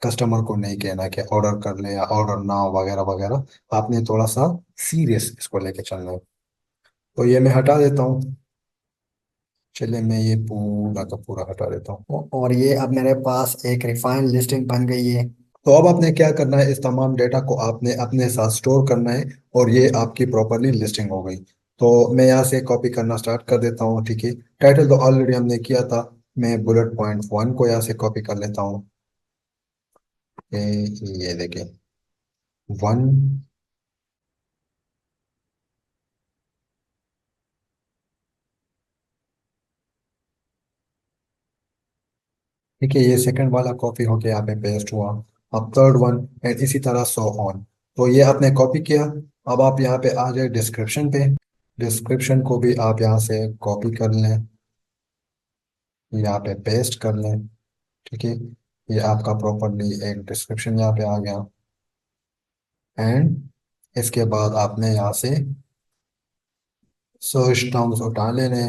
कस्टमर को नहीं कहना कि ऑर्डर कर ले या ऑर्डर ना वगैरह वगैरह, आपने थोड़ा सा सीरियस इसको लेके चलना है। तो ये मैं हटा देता हूँ, चलिए मैं ये पूरा का पूरा हटा देता हूँ, और ये अब मेरे पास एक रिफाइंड लिस्टिंग बन गई है। तो अब आपने क्या करना है, इस तमाम डेटा को आपने अपने साथ स्टोर करना है और ये आपकी प्रॉपरली लिस्टिंग हो गई। तो मैं यहाँ से कॉपी करना स्टार्ट कर देता हूँ, ठीक है। टाइटल तो ऑलरेडी हमने किया था, मैं बुलेट पॉइंट 1 को यहाँ से कॉपी कर लेता हूँ। ये देखिए 1, ठीक है, ये सेकंड वाला कॉपी होके यहाँ पे पेस्ट हुआ। अब थर्ड वन, एंड इसी तरह सो ऑन। तो ये आपने कॉपी किया। अब आप यहाँ पे आ जाए डिस्क्रिप्शन पे। डिस्क्रिप्शन को भी आप यहाँ से कॉपी कर लें, यहाँ पे पेस्ट कर लें, ठीक है। ये आपका प्रॉपरली एक डिस्क्रिप्शन यहाँ पे आ गया। एंड इसके बाद आपने यहाँ से सर्च टर्म्स उठा लेने,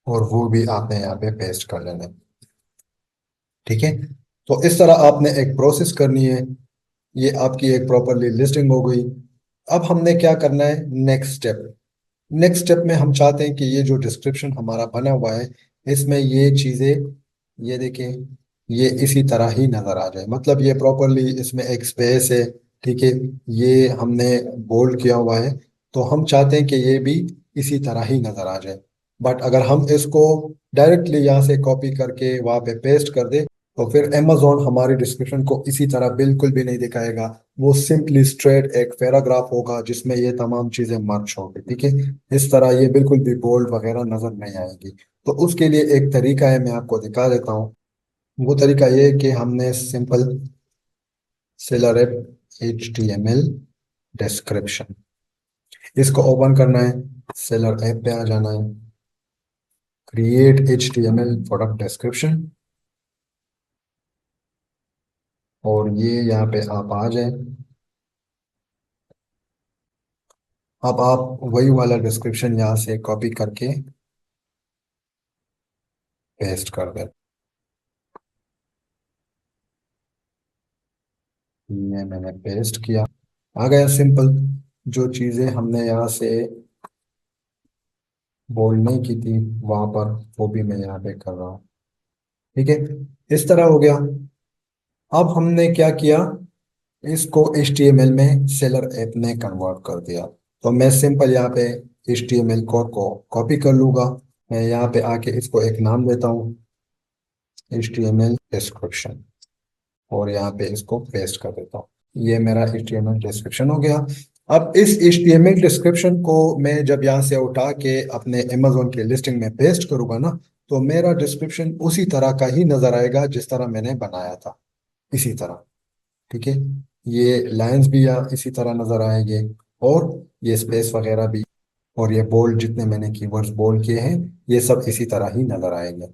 और वो भी आपने यहाँ पे पेस्ट कर लेने, ठीक है। तो इस तरह आपने एक प्रोसेस करनी है। ये आपकी एक प्रॉपरली लिस्टिंग हो गई। अब हमने क्या करना है, नेक्स्ट स्टेप। नेक्स्ट स्टेप में हम चाहते हैं कि ये जो डिस्क्रिप्शन हमारा बना हुआ है, इसमें ये चीज़ें, ये देखें, ये इसी तरह ही नज़र आ जाए। मतलब ये प्रॉपरली इसमें एक स्पेस है, ठीक है, ये हमने बोल्ड किया हुआ है। तो हम चाहते हैं कि ये भी इसी तरह ही नज़र आ जाए। बट अगर हम इसको डायरेक्टली यहाँ से कॉपी करके वहाँ पे पेस्ट कर दे, तो फिर अमेजोन हमारी डिस्क्रिप्शन को इसी तरह बिल्कुल भी नहीं दिखाएगा। वो सिंपली स्ट्रेट एक पैराग्राफ होगा जिसमें ये तमाम चीजें मर्ज होगी, ठीक है। इस तरह ये बिल्कुल भी बोल्ड वगैरह नजर नहीं आएगी। तो उसके लिए एक तरीका है, मैं आपको दिखा देता हूँ। वो तरीका ये है कि हमने simple seller app HTML description, इसको ओपन करना है। सेलर ऐप पे आ जाना है, क्रिएट HTML प्रोडक्ट डिस्क्रिप्शन, और ये यहाँ पे आप आ जाए। अब आप वही वाला डिस्क्रिप्शन यहाँ से कॉपी करके पेस्ट कर दें। ये मैंने पेस्ट किया, आ गया सिंपल। जो चीज़ें हमने यहाँ से बोल्ड नहीं की थी वहां पर, वो भी मैं यहाँ पे कर रहा हूँ, ठीक है। इस तरह हो गया। अब हमने क्या किया, इसको HTML में सेलर ऐप ने कन्वर्ट कर दिया। तो मैं सिंपल यहाँ पे HTML कोड को कॉपी कर लूँगा। मैं यहाँ पे आके इसको एक नाम देता हूँ, HTML डिस्क्रिप्शन, और यहाँ पे इसको पेस्ट कर देता हूँ। ये मेरा HTML डिस्क्रिप्शन हो गया। अब इस HTML डिस्क्रिप्शन को मैं जब यहाँ से उठा के अपने अमेजोन के लिस्टिंग में पेस्ट करूंगा ना, तो मेरा डिस्क्रिप्शन उसी तरह का ही नजर आएगा जिस तरह मैंने बनाया था, इसी तरह, ठीक है। ये लाइंस भी यहाँ इसी तरह नजर आएंगे, और ये स्पेस वगैरह भी, और ये बोल्ड जितने मैंने कीवर्ड्स बोल्ड किए हैं, ये सब इसी तरह ही नजर आएंगे।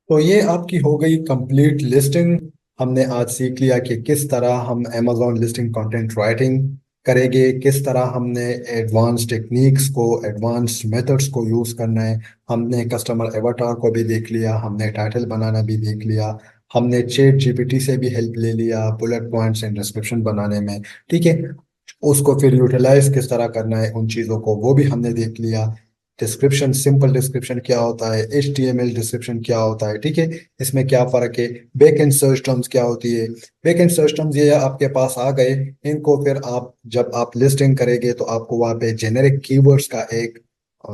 तो ये आपकी हो गई कंप्लीट लिस्टिंग। हमने आज सीख लिया कि किस तरह हम Amazon लिस्टिंग कंटेंट राइटिंग करेंगे, किस तरह हमने एडवांस टेक्निक्स को, एडवांस मेथड्स को यूज़ करना है। हमने कस्टमर एवाटार को भी देख लिया, हमने टाइटल बनाना भी देख लिया, हमने चैट GPT से भी हेल्प ले लिया बुलेट पॉइंट्स एंड डिस्क्रिप्शन बनाने में, ठीक है। उसको फिर यूटिलाइज किस तरह करना है उन चीज़ों को, वो भी हमने देख लिया। डिस्क्रिप्शन, सिंपल डिस्क्रिप्शन क्या होता है, HTML डिस्क्रिप्शन क्या होता है, ठीक है, इसमें क्या फ़र्क है। बैक एंड सर्च टर्म्स क्या होती है। बैक एंड सर्च टर्म्स ये आपके पास आ गए। इनको फिर आप जब आप लिस्टिंग करेंगे तो आपको वहाँ पे जेनेरिक कीवर्ड्स का एक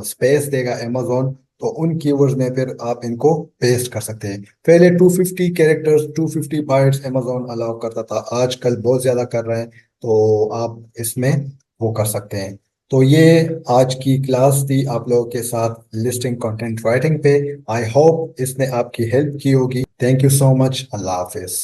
स्पेस देगा अमेजोन। तो उन कीवर्ड्स में फिर आप इनको पेस्ट कर सकते हैं। पहले 250 कैरेक्टर्स, 250 बाइट्स अमेजोन अलाउ करता था, आजकल बहुत ज़्यादा कर रहा है। तो आप इसमें वो कर सकते हैं। तो ये आज की क्लास थी आप लोगों के साथ लिस्टिंग कंटेंट राइटिंग पे। आई होप इसने आपकी हेल्प की होगी। Thank you so much. Allah Hafiz.